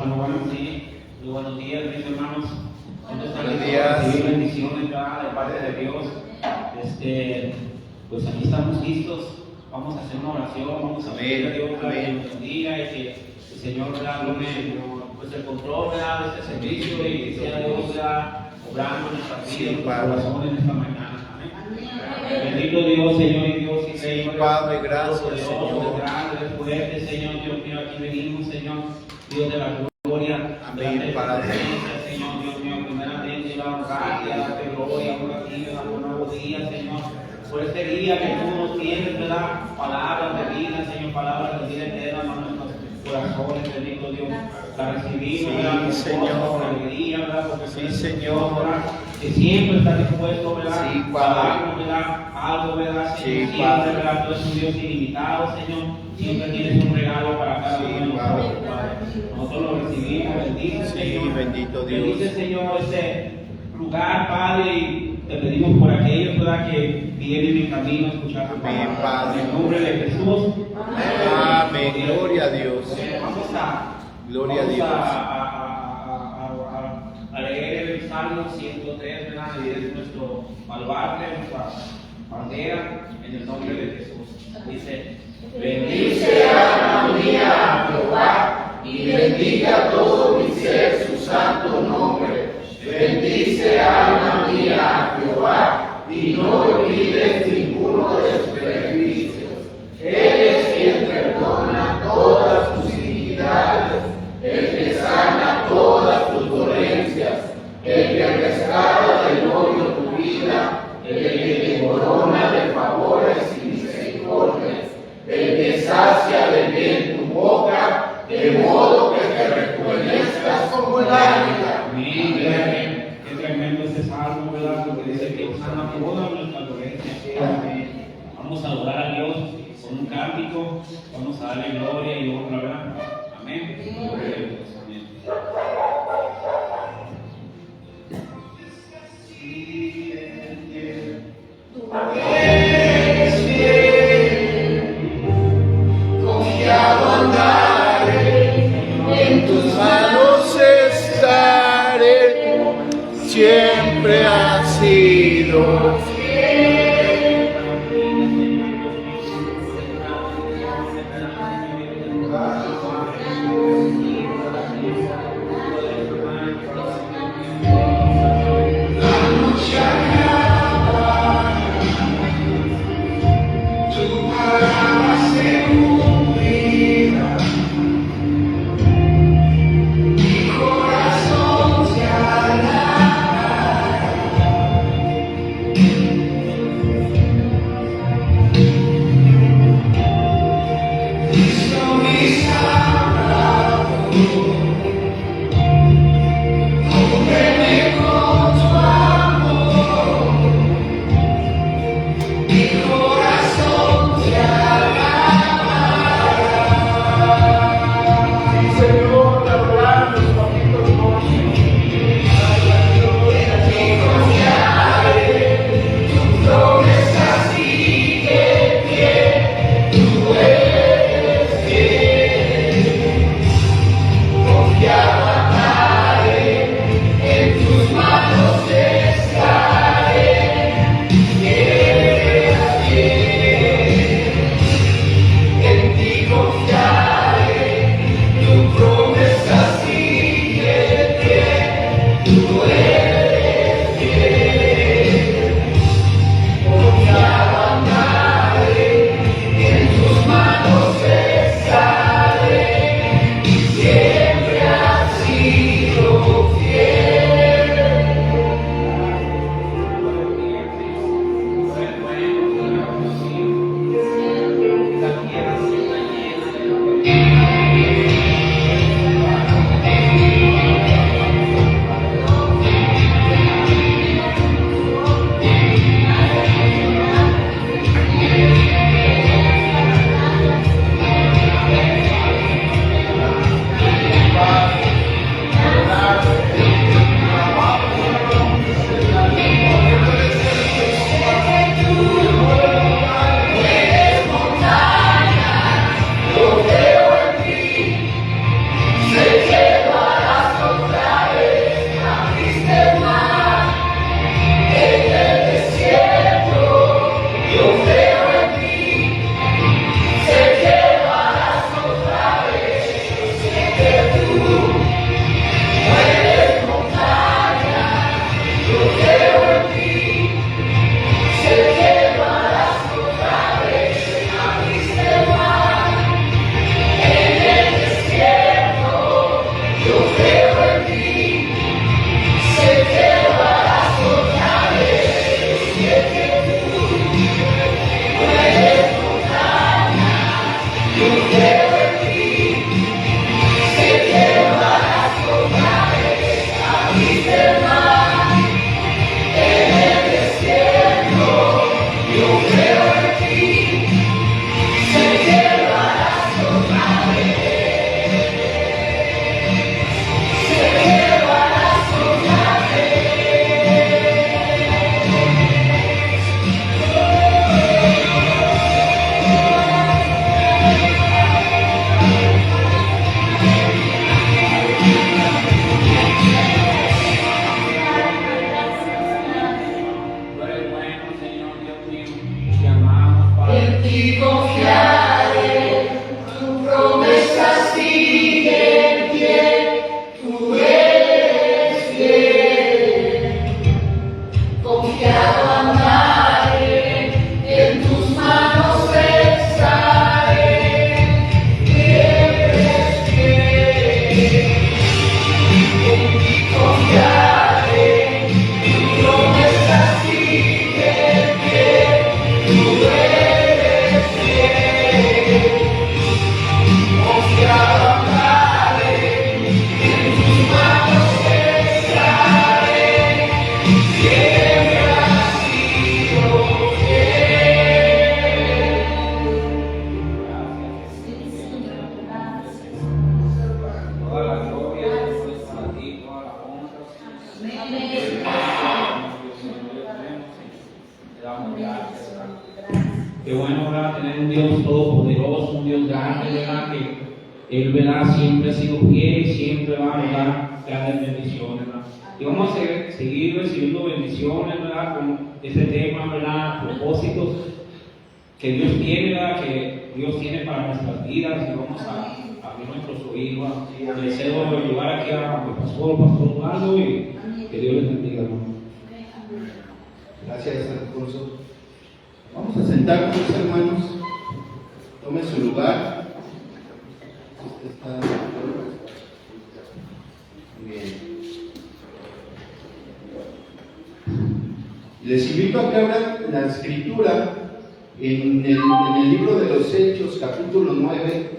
Bueno, sí. Muy buenos días, mis hermanos. Buenos días. Recibir bendiciones de parte de Dios. Pues aquí estamos listos. Vamos a hacer una oración. Vamos a pedir a Dios para que nos bendiga y que el Señor tome pues, el control de este servicio y que sea Dios obrando en nuestras vidas, en nuestro corazón en esta mañana. Amén. Bendito Dios, Señor y Dios y Señor. Padre, gracias, Señor. Grande, fuerte, Señor. Dios mío, aquí venimos, Señor. Dios de la gloria. Amén, Padre. Señor, Dios mío, primeramente la honra y la gloria por aquí, por un nuevo día, Señor. Por este día que tú nos tienes, ¿verdad? Palabras de vida, Señor, palabras de vida eterna, hermano, en nuestros corazones, bendito Dios. La recibimos, ¿verdad? Con Señor. con alegría, ¿verdad? Porque Sí, tú eres Señor. ¿verdad? Que siempre está dispuesto, ¿verdad? Sí, A Padre. darnos, ¿verdad? Algo, ¿verdad? Sí, Siempre, Padre. ¿verdad? Tú eres un Dios ilimitado, Señor. Siempre tienes un regalo para cada Sí, uno de Padre. nosotros, Padre. Nosotros lo recibimos, bendice, Sí, Señor. bendito Dios. Bendice, Señor, este lugar, Padre, y te pedimos por aquellos, ¿verdad? Que vienen en camino a escuchar tu Amén, palabra. Padre. En el nombre de Jesús. Amén. Gloria a Dios. Vamos a Gloria a Dios. a leer el Salmo 103, ¿verdad? Y es nuestro baluarte, nuestra bandera, en el nombre de Jesús. Dice: Bendice alma mía a Jehová, y bendiga todo mi ser su santo nombre. Bendice alma mía a Jehová, y no olvides ninguno de sus beneficios. Él es quien perdona todas tus iniquidades, el que sana todas tus dolencias, el que rescata del hoyo tu vida, el que te corona de favores y misericordias, el que sacia de bien tu boca, de modo que te rejuvenezcas como el águila. Amén, amén. Qué tremendo este salmo, ¿verdad? Porque dice que sana toda nuestra dolencia. Amén. Vamos a adorar a Dios con un cántico, vamos a darle gloria y honra, ¿verdad? Amén. Gloria a Dios. Amén. Eres fiel, confiado andaré, en tus manos estaré, siempre has sido fiel. La noche acaba, tu palabra se cumplirá. Mi corazón te alabará. Él, ¿verdad? Siempre ha sido fiel, siempre va a dar grandes bendiciones, ¿verdad? Y vamos a seguir recibiendo bendiciones, ¿verdad? Con este tema, ¿verdad? Propósitos que Dios tiene, ¿verdad? Que Dios tiene para nuestras vidas, y vamos a abrir nuestros oídos. Deseo llevar aquí a mi pastor Osvaldo, y que Dios les bendiga, hermano. Gracias, Alfonso. Vamos a sentarnos, hermanos. Tomen su lugar. Bien. Les invito a que abran la escritura en el libro de los Hechos, capítulo 9.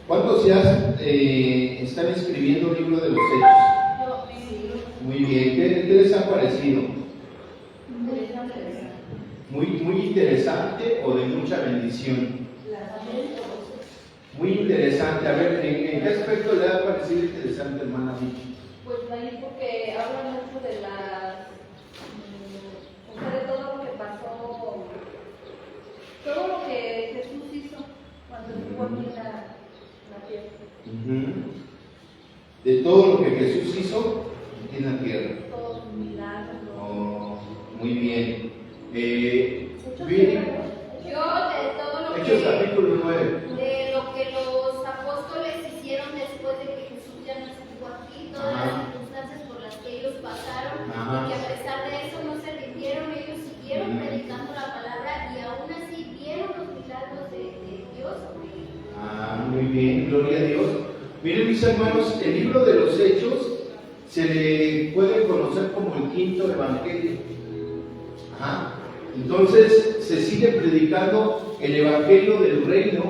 ¿Cuántos ya están escribiendo el libro de los Hechos? Muy bien. ¿Qué les ha parecido? Muy interesante o de mucha bendición. Muy interesante. A ver, ¿en qué aspecto le ha parecido interesante, hermana Vicky? Pues ahí porque habla mucho de de todo lo que pasó, todo lo que Jesús hizo cuando estuvo aquí en la tierra. De todo lo que Jesús hizo en la tierra. Todos sus milagros. Oh, muy bien. Yo de todo lo Hechos capítulo 9. de lo que los apóstoles hicieron después de que Jesús ya no estuvo aquí, todas las circunstancias por las que ellos pasaron, y que a pesar de eso no se rindieron, ellos siguieron predicando la palabra y aún así vieron los milagros de Dios. Muy bien, gloria a Dios. Miren, mis hermanos, el libro de los Hechos se le puede conocer como el quinto evangelio. Entonces se sigue predicando el evangelio del reino,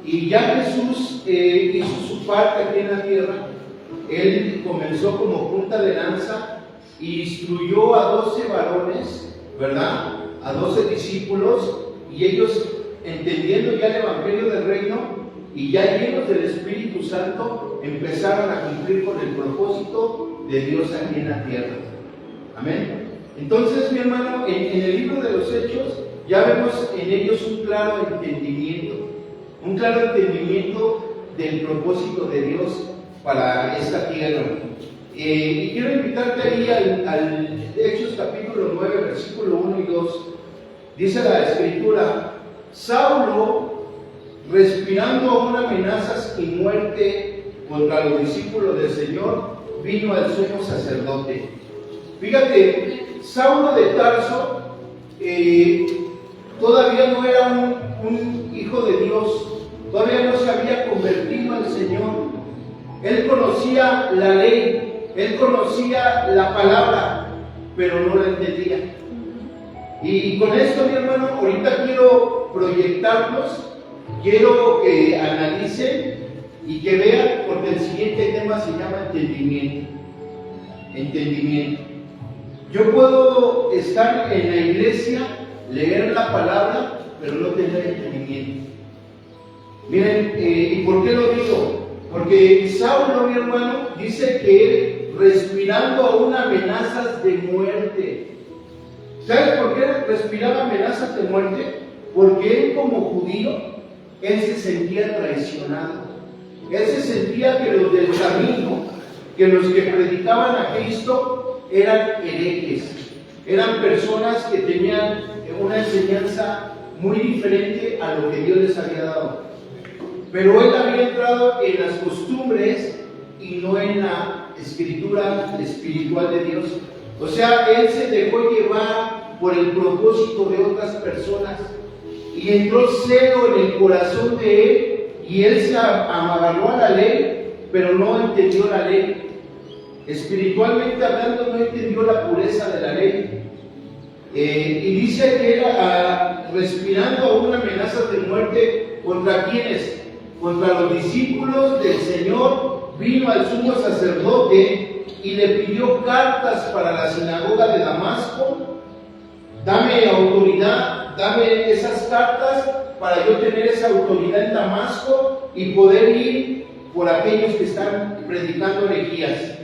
y ya Jesús hizo su parte aquí en la tierra. Él comenzó como punta de lanza y instruyó a 12 varones, ¿verdad? A 12 discípulos, y ellos, entendiendo ya el evangelio del reino y ya llenos del Espíritu Santo, empezaron a cumplir con el propósito de Dios aquí en la tierra. Amén. Entonces, mi hermano, en el libro de los Hechos ya vemos en ellos un claro entendimiento del propósito de Dios para esta tierra. Y quiero invitarte ahí al Hechos capítulo 9, versículo 1 y 2. Dice la Escritura: Saulo, respirando aún amenazas y muerte contra los discípulos del Señor, vino al sumo sacerdote. Fíjate, Saulo de Tarso todavía no era un hijo de Dios, todavía no se había convertido al Señor. Él conocía la ley, él conocía la palabra, pero no la entendía. Y con esto, mi hermano, ahorita quiero proyectarlos, quiero que analicen y que vean, porque el siguiente tema se llama entendimiento. Entendimiento. Yo puedo estar en la iglesia, leer la palabra, pero no tener entendimiento. Miren, ¿y por qué lo digo? Porque Saulo, mi hermano, dice que él, respirando aún amenazas de muerte. ¿Sabes por qué respiraba amenazas de muerte? Porque él, como judío, él se sentía traicionado. Él se sentía que los del camino, que los que predicaban a Cristo, eran herejes, eran personas que tenían una enseñanza muy diferente a lo que Dios les había dado. Pero él había entrado en las costumbres y no en la escritura espiritual de Dios. O sea, él se dejó llevar por el propósito de otras personas y entró celo en el corazón de él, y él se amarró a la ley, pero no entendió la ley. Espiritualmente hablando, no entendió la pureza de la ley. Y dice que era respirando aún amenazas de muerte. ¿Contra quiénes? Contra los discípulos del Señor. Vino al sumo sacerdote y le pidió cartas para la sinagoga de Damasco. Dame autoridad, dame esas cartas para yo tener esa autoridad en Damasco y poder ir por aquellos que están predicando herejías,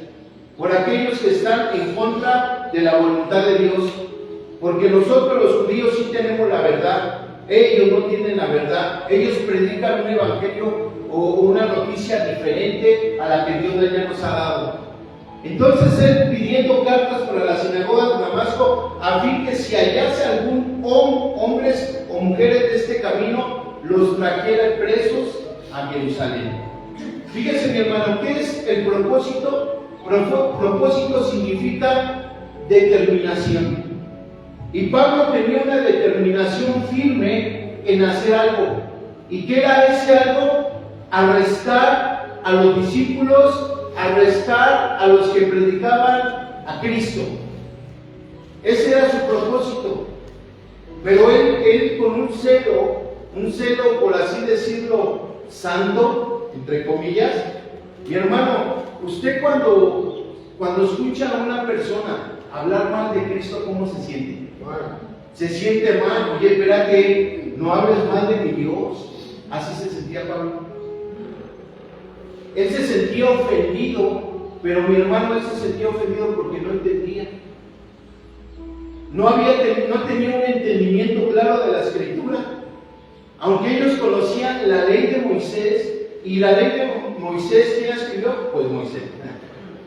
por aquellos que están en contra de la voluntad de Dios. Porque nosotros los judíos sí tenemos la verdad, ellos no tienen la verdad. Ellos predican un evangelio o una noticia diferente a la que Dios ya nos ha dado. Entonces él pidiendo cartas para la sinagoga de Damasco, a fin que si hallase algún hombres o mujeres de este camino, los trajera presos a Jerusalén. Fíjese, mi hermano, ¿qué es el propósito? Propósito significa determinación. Y Pablo tenía una determinación firme en hacer algo. ¿Y qué era ese algo? Arrestar a los discípulos, arrestar a los que predicaban a Cristo. Ese era su propósito. Pero él con un celo, por así decirlo, santo, entre comillas. Mi hermano, usted cuando escucha a una persona hablar mal de Cristo, ¿cómo se siente? Se siente mal. Oye, espera que no hables mal de mi Dios. Así se sentía Pablo. Él se sentía ofendido, pero mi hermano, él se sentía ofendido porque no entendía. No tenía un entendimiento claro de la Escritura. Aunque ellos conocían la ley de Moisés, y la ley de Moisés, ¿quién escribió? Pues Moisés.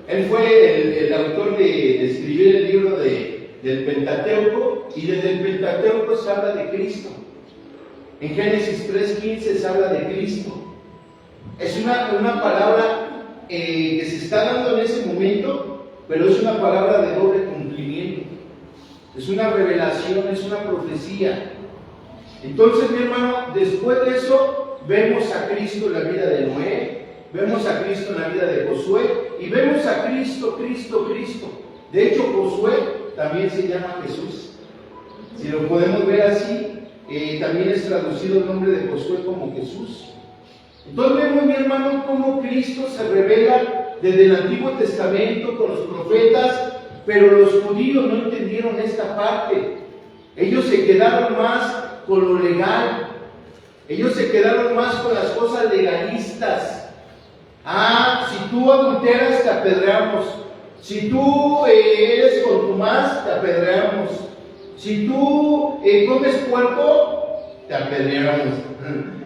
Él fue el autor de escribir el libro del Pentateuco, y desde el Pentateuco se habla de Cristo. En Génesis 3:15 se habla de Cristo. Es una palabra que se está dando en ese momento, pero es una palabra de doble cumplimiento. Es una revelación, es una profecía. Entonces, mi hermano, después de eso, vemos a Cristo en la vida de Noé, vemos a Cristo en la vida de Josué, y vemos a Cristo. De hecho, Josué también se llama Jesús. Si lo podemos ver así, también es traducido el nombre de Josué como Jesús. Entonces vemos, mi hermano, cómo Cristo se revela desde el Antiguo Testamento con los profetas, pero los judíos no entendieron esta parte. Ellos se quedaron más con lo legal. Ellos se quedaron más con las cosas legalistas. Si tú adulteras, te apedreamos. Si tú eres contumaz, te apedreamos. Si tú comes puerco, te apedreamos.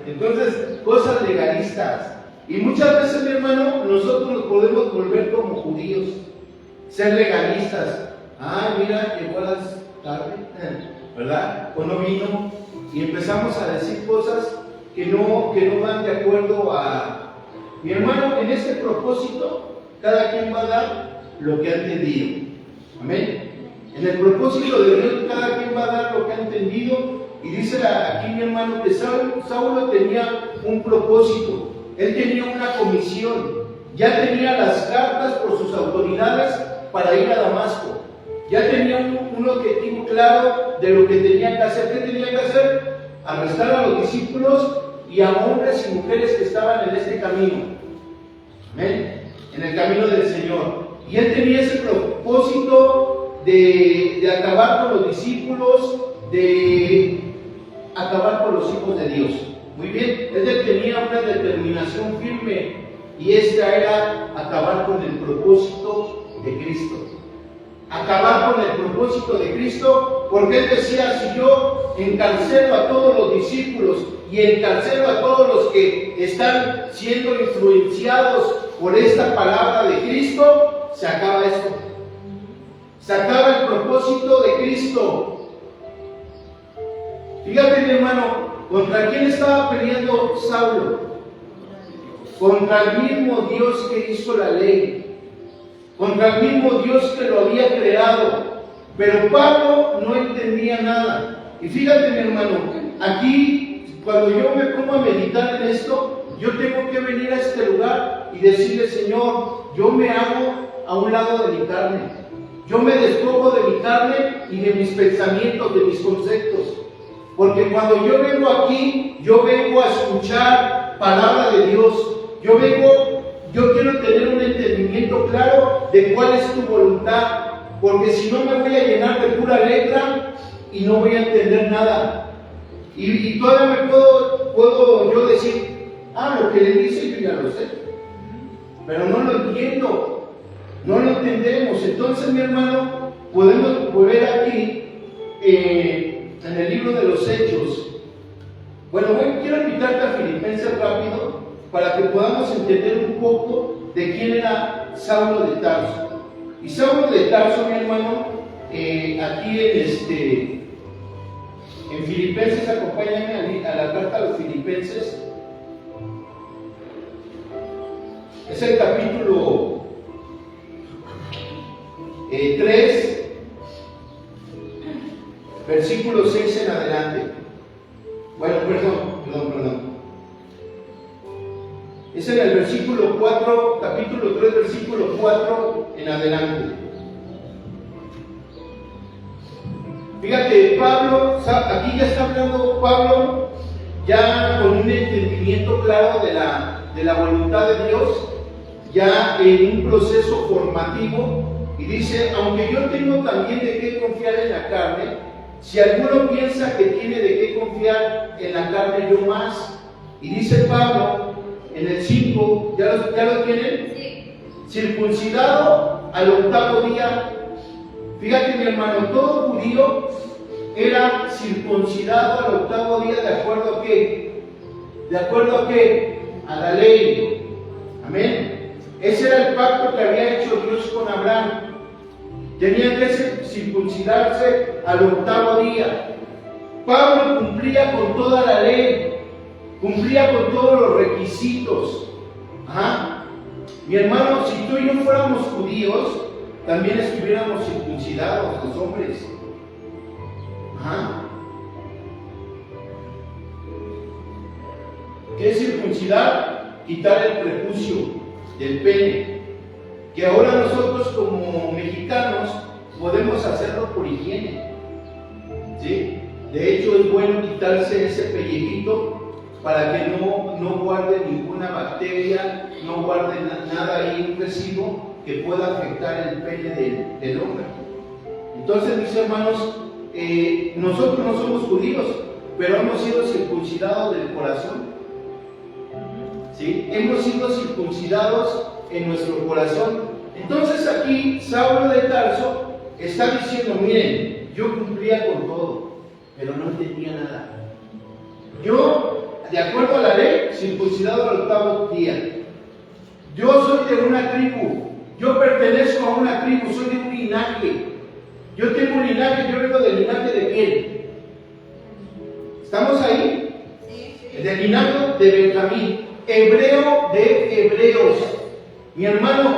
Entonces, cosas legalistas. Y muchas veces, mi hermano, nosotros nos podemos volver como judíos, ser legalistas. Mira, llegó a las tarde, ¿verdad? O no vino. Y empezamos a decir cosas que no van de acuerdo a... Mi hermano, en este propósito, cada quien va a dar lo que ha entendido. Amén. En el propósito de Dios, cada quien va a dar lo que ha entendido. Y dice aquí, mi hermano, que Saulo tenía un propósito. Él tenía una comisión. Ya tenía las cartas por sus autoridades para ir a Damasco. Ya tenía un objetivo claro de lo que tenía que hacer. ¿Qué tenía que hacer? Arrestar a los discípulos y a hombres y mujeres que estaban en este camino. Amén. En el camino del Señor. Y él tenía ese propósito de acabar con los discípulos, de acabar con los hijos de Dios. Muy bien, él tenía una determinación firme, y esta era acabar con el propósito de Cristo. Acabar con el propósito de Cristo, porque él decía: si yo encarcelo a todos los discípulos y encarcelo a todos los que están siendo influenciados por esta palabra de Cristo, se acaba esto. Se acaba el propósito de Cristo. Fíjate, mi hermano, ¿contra quién estaba peleando Saulo? Contra el mismo Dios que hizo la ley. Contra el mismo Dios que lo había creado. Pero Pablo no entendía nada. Y fíjate, mi hermano, aquí, cuando yo me pongo a meditar en esto, yo tengo que venir a este lugar y decirle: Señor, yo me hago a un lado de mi carne. Yo me despojo de mi carne y de mis pensamientos, de mis conceptos. Porque cuando yo vengo aquí, yo vengo a escuchar palabra de Dios. Yo quiero tener un entendimiento claro de cuál es tu voluntad. Porque si no, me voy a llenar de pura letra y no voy a entender nada. Y todavía me puedo yo decir: lo que le dice yo ya lo sé. Pero no lo entiendo. No lo entendemos. Entonces, mi hermano, podemos volver aquí en el libro de los Hechos. Bueno, quiero invitarte a Filipenses rápido, para que podamos entender un poco de quién era Saulo de Tarso. Y Saulo de Tarso, mi hermano, aquí en Filipenses, acompáñame a la carta a los Filipenses. Es el capítulo 3, versículo 6 en adelante. Bueno, perdón. Es en el versículo 4, capítulo 3, versículo 4 en adelante. Fíjate, Pablo, aquí ya está hablando Pablo ya con un entendimiento claro de la voluntad de Dios, ya en un proceso formativo, y dice, aunque yo tengo también de qué confiar en la carne, si alguno piensa que tiene de qué confiar en la carne, yo más. Y dice Pablo en el 5, ¿ya lo tienen? Sí. Circuncidado al 8º día. Fíjate, mi hermano, todo judío era circuncidado al 8º día, ¿de acuerdo a qué? ¿De acuerdo a qué? A la ley. Amén. Ese era el pacto que había hecho Dios con Abraham. Tenían que circuncidarse al 8º día. Pablo cumplía con toda la ley, cumplía con todos los requisitos. Ajá. Mi hermano, si tú y yo fuéramos judíos, también estuviéramos circuncidados los hombres. Ajá. ¿Qué es circuncidar? Quitar el prepucio del pene, que ahora nosotros como mexicanos podemos hacerlo por higiene, ¿sí? De hecho es bueno quitarse ese pellejito para que no guarde ninguna bacteria, no guarde nada ahí, un residuo que pueda afectar el pene del hombre. Entonces, mis hermanos, nosotros no somos judíos, pero hemos sido circuncidados del corazón. ¿Sí? Hemos sido circuncidados en nuestro corazón. Entonces aquí Saulo de Tarso está diciendo, miren, yo cumplía con todo, pero no entendía nada. Yo, de acuerdo a la ley, circuncidado al 8º día. Yo soy de una tribu, yo pertenezco a una tribu, soy de un linaje. Yo tengo un linaje, yo vengo del linaje de quién. ¿Estamos ahí? Sí. Del linaje de Benjamín, hebreo de hebreos. Mi hermano,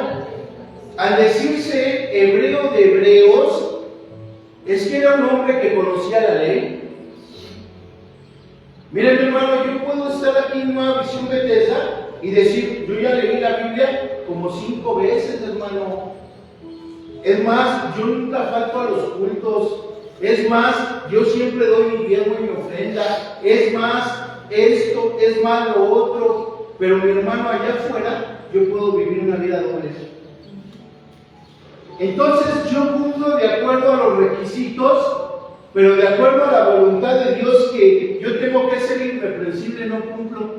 al decirse hebreo de hebreos, es que era un hombre que conocía la ley. Miren, mi hermano, yo puedo estar aquí en una visión Bethesda y decir, yo ya leí la Biblia como 5 veces, hermano. Es más, yo nunca falto a los cultos. Es más, yo siempre doy mi diezmo y mi ofrenda. Es más, esto, es más lo otro. Pero mi hermano, allá afuera, yo puedo vivir una vida doble. Entonces yo cumplo de acuerdo a los requisitos, pero de acuerdo a la voluntad de Dios, que yo tengo que ser irreprensible, no cumplo.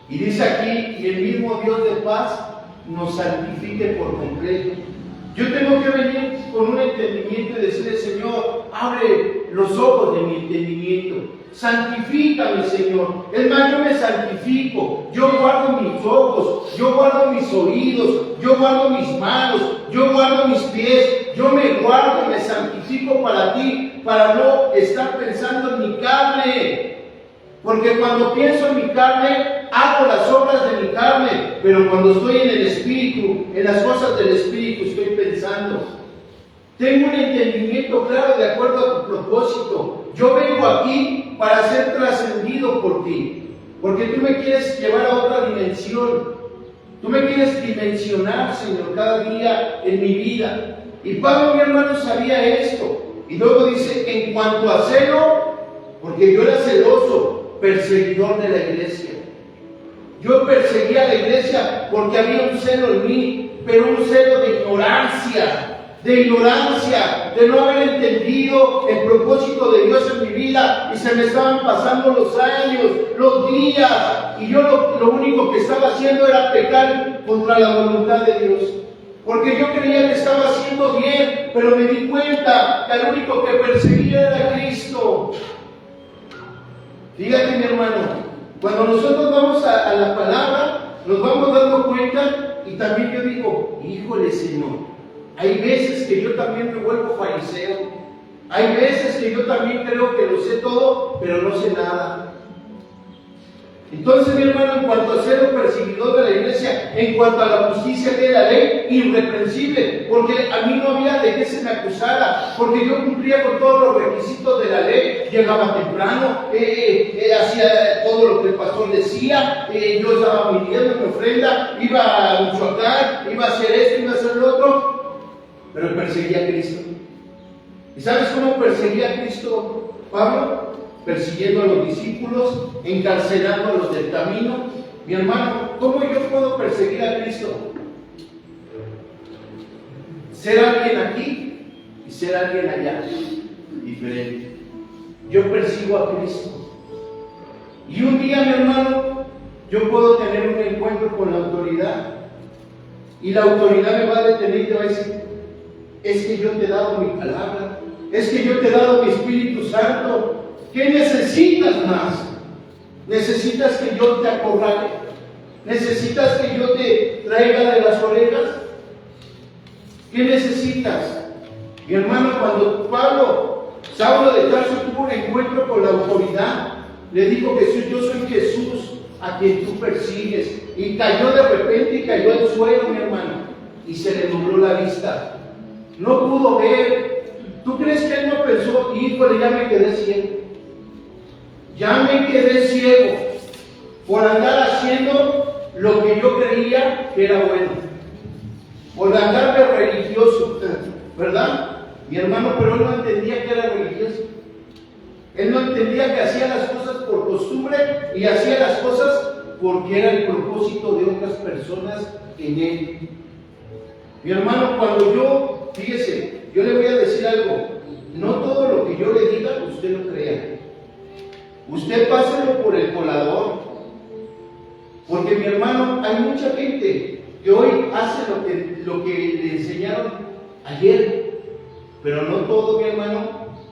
Y dice aquí, y el mismo Dios de paz nos santifique por completo. Yo tengo que venir con un entendimiento y decirle, Señor, abre los ojos de mi entendimiento. Santifícame, Señor. Es más, yo me santifico. Yo guardo mis ojos, yo guardo mis oídos, yo guardo mis manos, yo guardo mis pies. Yo me guardo, me santifico para ti, para no estar pensando en mi carne. Porque cuando pienso en mi carne, hago las obras de mi carne. Pero cuando estoy en el Espíritu, en las cosas del Espíritu, estoy pensando. Tengo un entendimiento claro de acuerdo a tu propósito. Yo vengo aquí para ser trascendido por ti. Porque tú me quieres llevar a otra dimensión. Tú me quieres dimensionar, Señor, cada día en mi vida. Y Pablo, mi hermano, sabía esto. Y luego dice, en cuanto a celo, porque yo era celoso, perseguidor de la iglesia. Yo perseguía a la iglesia porque había un celo en mí, pero un celo de ignorancia, de no haber entendido el propósito de Dios en mi vida, y se me estaban pasando los años, los días, y yo lo único que estaba haciendo era pecar contra la voluntad de Dios. Porque yo creía que estaba haciendo bien, pero me di cuenta que el único que perseguía era Cristo. Fíjate, mi hermano, Cuando nosotros vamos a la palabra, nos vamos dando cuenta, y también yo digo, híjole Señor, hay veces que yo también me vuelvo fariseo, hay veces que yo también creo que lo sé todo, pero no sé nada. Entonces, mi hermano, en cuanto a ser un perseguidor de la iglesia, en cuanto a la justicia de la ley, irreprensible, porque a mí no había de qué se me acusara, porque yo cumplía con todos los requisitos de la ley, llegaba temprano, hacía todo lo que el pastor decía, yo estaba viniendo en ofrenda, iba a Michoacán, iba a hacer esto, iba a hacer lo otro, pero perseguía a Cristo. ¿Y sabes cómo perseguía a Cristo, Pablo? Persiguiendo a los discípulos, encarcelando a los del camino. Mi hermano, ¿cómo yo puedo perseguir a Cristo? Ser alguien aquí y ser alguien allá, diferente. Yo persigo a Cristo. Y un día, mi hermano, yo puedo tener un encuentro con la autoridad, y la autoridad me va a detener y te va a decir, es que yo te he dado mi palabra, es que yo te he dado mi Espíritu Santo. ¿Qué necesitas más? ¿Necesitas que yo te acorrale? ¿Necesitas que yo te traiga de las orejas? ¿Qué necesitas? Mi hermano, cuando Saulo de Tarso tuvo un encuentro con la autoridad, le dijo Jesús, yo soy Jesús a quien tú persigues. Y cayó de repente y cayó al suelo, mi hermano, y se le nubló la vista. No pudo ver. ¿Tú crees que él no pensó, híjole, ya me quedé ciego? Ya me quedé ciego por andar haciendo lo que yo creía que era bueno, por andar de religioso, ¿verdad? Mi hermano, pero él no entendía que era religioso. Él no entendía que hacía las cosas por costumbre y hacía las cosas porque era el propósito de otras personas en él. Mi hermano, cuando fíjese, yo le voy a decir algo, no todo lo que yo le diga usted lo crea. Usted páselo por el colador, porque mi hermano, hay mucha gente que hoy hace lo que le enseñaron ayer, pero no todo, mi hermano,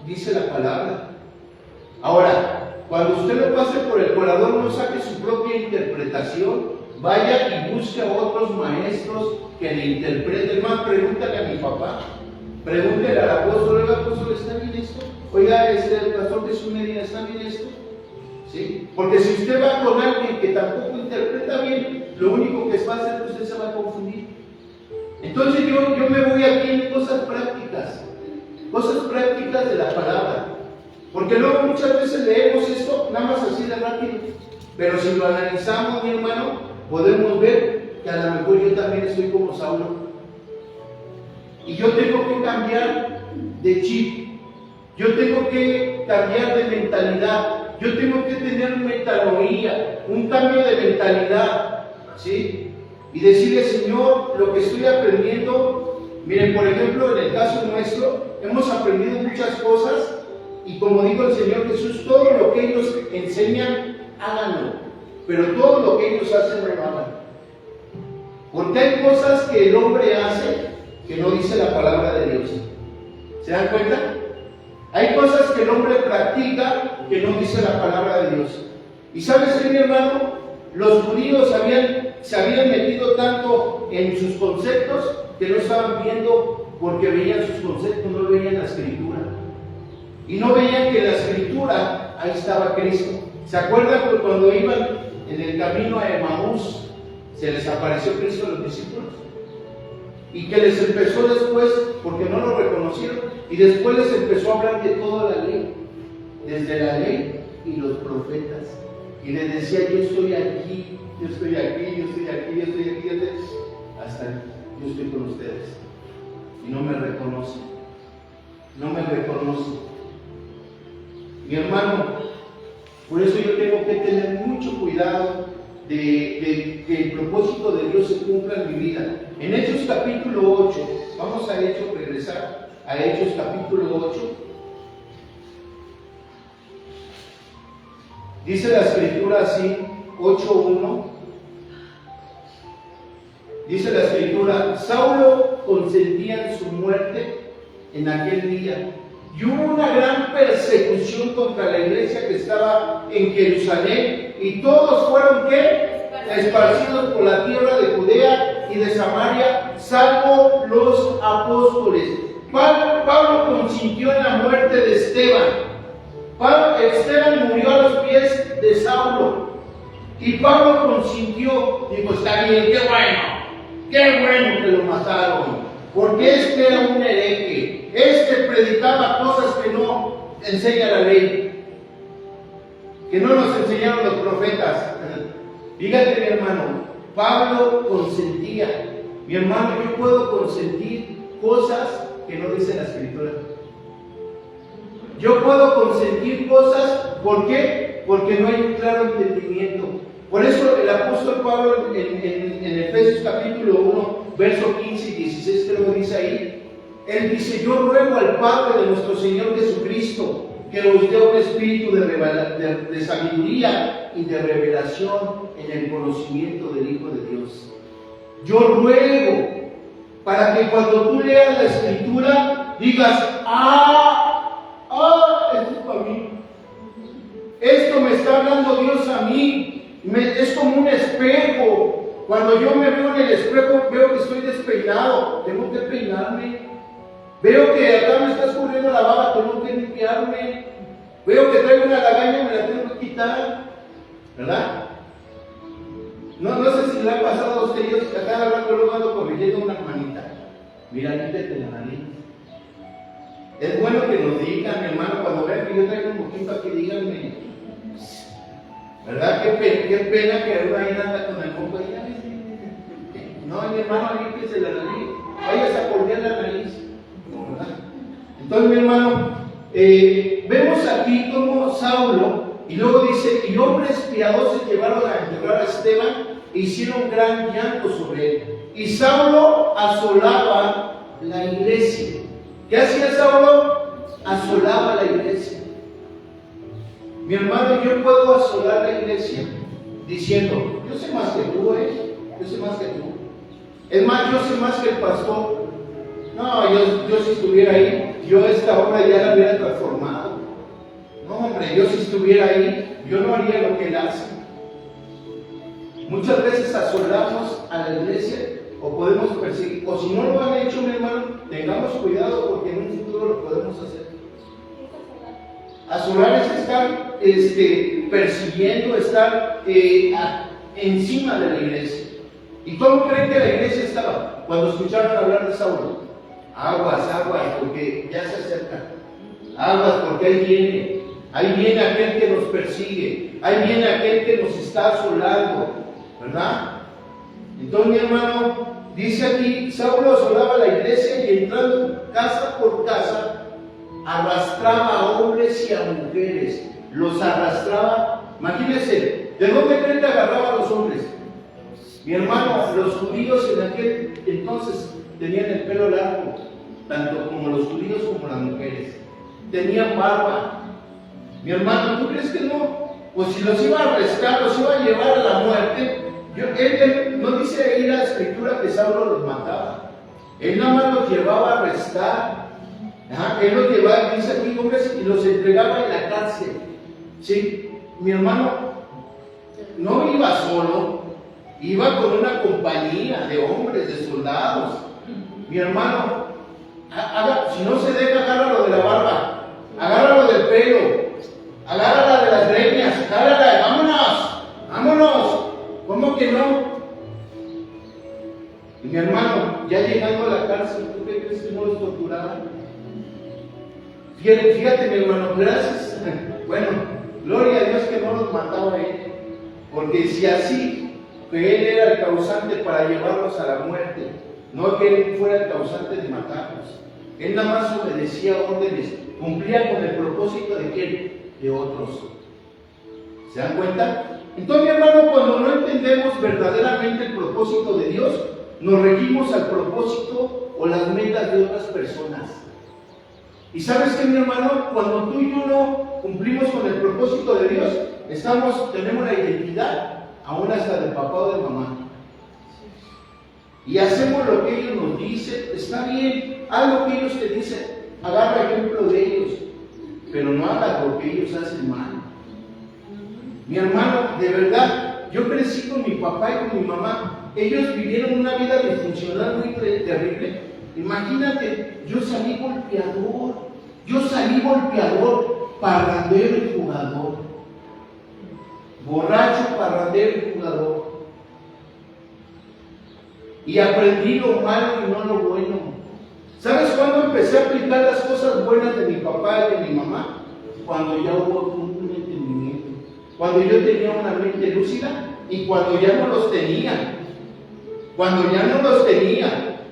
dice la palabra. Ahora, cuando usted lo pase por el colador, no saque su propia interpretación, vaya y busque a otros maestros que le interpreten. Más, pregúntale a mi papá, pregúntele al apóstol, oiga, apóstol, ¿está bien esto? Oiga, el pastor Jesús Medina, ¿está bien esto? ¿Sí? Porque si usted va con alguien que tampoco interpreta bien, lo único que va a hacer es que usted se va a confundir. Entonces yo me voy aquí en cosas prácticas de la palabra. Porque luego muchas veces leemos esto nada más así de rápido, pero si lo analizamos, mi hermano, podemos ver que a lo mejor yo también estoy como Saulo. Y yo tengo que cambiar de chip, yo tengo que cambiar de mentalidad. Yo tengo que tener metanoía, un cambio de mentalidad, ¿sí? Y decirle, Señor, lo que estoy aprendiendo, miren, por ejemplo, en el caso nuestro, hemos aprendido muchas cosas, y como dijo el Señor Jesús, todo lo que ellos enseñan, háganlo, pero todo lo que ellos hacen, no lo hagan. Porque hay cosas que el hombre hace que no dice la palabra de Dios. ¿Se dan cuenta? Hay cosas que el hombre practica que no dice la palabra de Dios. ¿Y sabes qué, mi hermano? Los judíos se habían metido tanto en sus conceptos que no estaban viendo porque veían sus conceptos, no veían la escritura. Y no veían que en la escritura ahí estaba Cristo. ¿Se acuerdan que cuando iban en el camino a Emaús se les apareció Cristo a los discípulos? Y que les empezó después, porque no lo reconocieron, y después les empezó a hablar de toda la ley, desde la ley y los profetas, y les decía, yo estoy aquí, yo estoy aquí, yo estoy aquí, yo estoy aquí, hasta yo estoy con ustedes, y no me reconocen, mi hermano. Por eso yo tengo que tener mucho cuidado de que el propósito de Dios se cumpla en mi vida. En Hechos capítulo 8, vamos a regresar a Hechos capítulo 8. Dice la escritura así, 8:1. Dice la escritura, Saulo consentía en su muerte en aquel día, Y hubo una gran persecución contra la iglesia que estaba en Jerusalén, y todos fueron ¿qué? Esparcidos por la tierra de Judea y de Samaria, salvo los apóstoles. Pablo consintió en la muerte de Esteban. Esteban murió a los pies de Saulo, y Pablo consintió, dijo, está bien, qué bueno que lo mataron, porque este era un hereje, este predicaba cosas que no enseña la ley, que no nos enseñaron los profetas. Fíjate, mi hermano, Pablo consentía. Mi hermano, yo puedo consentir cosas que no dice la Escritura. Yo puedo consentir cosas, ¿por qué? Porque no hay un claro entendimiento. Por eso el apóstol Pablo en Efesios capítulo 1, verso 15 y 16, creo que dice ahí, él dice, yo ruego al Padre de nuestro Señor Jesucristo que os dé un espíritu de sabiduría y de revelación en el conocimiento del Hijo de Dios. Yo ruego para que cuando tú leas la Escritura digas, esto es para mí. Esto me está hablando Dios a mí. Es como un espejo. Cuando yo me veo en el espejo, veo que estoy despeinado. Tengo que peinarme. Veo que acá me está escurriendo la baba, tengo que limpiarme. Veo que traigo una lagaña, me la tengo que quitar. ¿Verdad? No sé si le ha pasado a ustedes que a cada rato luego ando corrigiendo una hermanita. Mira, límpiate la nariz. Es bueno que nos digan, mi hermano, cuando vean que yo traigo un poquito aquí, díganme. ¿Verdad? Qué pena que uno ahí anda con el moco ahí. No, mi hermano, límpiese la nariz. Vayas a correr la nariz. ¿Verdad? Entonces, mi hermano, vemos aquí como Saulo, y luego dice, y hombres piadosos llevaron a enterrar a Esteban e hicieron gran llanto sobre él. Y Saulo asolaba la iglesia. ¿Qué hacía Saulo? Asolaba la iglesia. Mi hermano, yo puedo asolar la iglesia diciendo, yo sé más que tú, yo sé más que tú. Es más, yo sé más que el pastor. No, yo si estuviera ahí, yo esta obra ya la hubiera transformado. No, hombre, yo si estuviera ahí, yo no haría lo que él hace. Muchas veces asolamos a la iglesia o podemos perseguir, o si no lo han hecho, mi hermano, tengamos cuidado porque en un futuro lo podemos hacer. Asolar es estar persiguiendo, estar encima de la iglesia. ¿Y cómo creen que la iglesia estaba cuando escucharon hablar de Saulo? Aguas, porque ya se acerca. Aguas, porque ahí viene aquel que nos persigue, ahí viene aquel que nos está asolando, ¿verdad? Entonces, mi hermano, dice aquí, Saulo asolaba la iglesia y entrando casa por casa, arrastraba a hombres y a mujeres, los arrastraba. Imagínense, ¿de dónde creen que agarraba a los hombres? Mi hermano, los judíos en aquel entonces tenían el pelo largo, tanto como los judíos como las mujeres. Tenían barba. Mi hermano, ¿tú crees que no? Pues si los iba a arrestar, los iba a llevar a la muerte. Él no dice ahí la escritura que Saulo los mataba. Él nada más los llevaba a arrestar. Él los llevaba, dice aquí, hombres, y los entregaba en la cárcel. ¿Sí? Mi hermano no iba solo, iba con una compañía de hombres, de soldados. Mi hermano, si no se deja, agárralo de la barba, agárralo del pelo, agárrala de las greñas, agárrala, vámonos. ¿Cómo que no? Y mi hermano, ya llegando a la cárcel, ¿tú qué crees que no los torturaban? Fíjate, mi hermano, gracias. Bueno, gloria a Dios que no los mataba él, porque si así, que él era el causante para llevarlos a la muerte, no que él fuera el causante de matarlos. Él nada más obedecía órdenes, cumplía con el propósito de quién, de otros. ¿Se dan cuenta? Entonces, mi hermano, cuando no entendemos verdaderamente el propósito de Dios, nos regimos al propósito o las metas de otras personas. Y sabes que, mi hermano, cuando tú y yo no cumplimos con el propósito de Dios, tenemos la identidad aún hasta de papá o de mamá. Y hacemos lo que ellos nos dicen, está bien, haz lo que ellos te dicen, agarra ejemplo de ellos, pero no haga lo que ellos hacen mal. Mi hermano, de verdad, yo crecí con mi papá y con mi mamá. Ellos vivieron una vida disfuncional muy terrible. Imagínate, yo salí golpeador, parrandero y jugador. Borracho, parrandero y jugador. Y aprendí lo malo y no lo bueno. ¿Sabes cuándo empecé a aplicar las cosas buenas de mi papá y de mi mamá? Cuando ya hubo un entendimiento. Cuando yo tenía una mente lúcida y cuando ya no los tenía.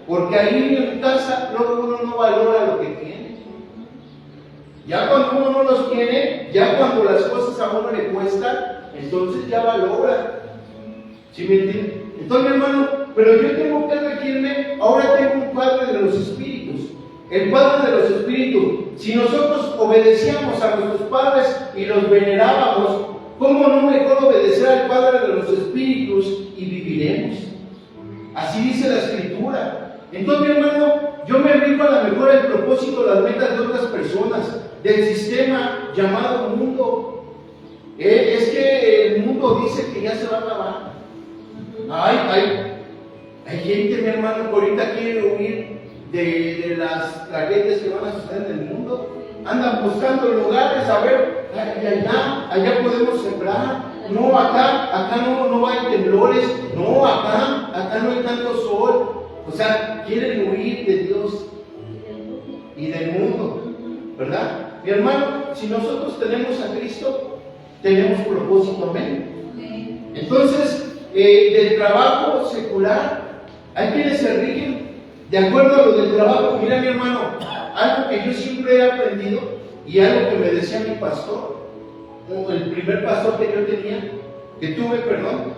Porque ahí en mi casa luego uno no valora lo que tiene. Ya cuando uno no los tiene, ya cuando las cosas a uno le cuestan, entonces ya valora. ¿Sí me entienden? Entonces, mi hermano, pero yo tengo que regirme, ahora tengo un Padre de los Espíritus. El Padre de los Espíritus. Si nosotros obedecíamos a nuestros padres y los venerábamos, ¿cómo no mejor obedecer al Padre de los Espíritus y viviremos? Así dice la Escritura. Entonces, mi hermano, yo me rijo a lo mejor el propósito, las metas de otras personas, del sistema llamado mundo. Es que el mundo dice que ya se va a acabar. Hay gente, mi hermano, que ahorita quiere huir de las tragedias que van a suceder en el mundo. Andan buscando lugares, a ver, allá podemos sembrar. No, acá no hay temblores. No, acá no hay tanto sol. O sea, quieren huir de Dios y del mundo, ¿verdad? Mi hermano, si nosotros tenemos a Cristo, tenemos propósito, amén. Entonces, del trabajo secular, hay quienes se rigen de acuerdo a lo del trabajo. Mira, mi hermano, algo que yo siempre he aprendido y algo que me decía mi pastor, el primer pastor que yo tenía, que tuve, perdón,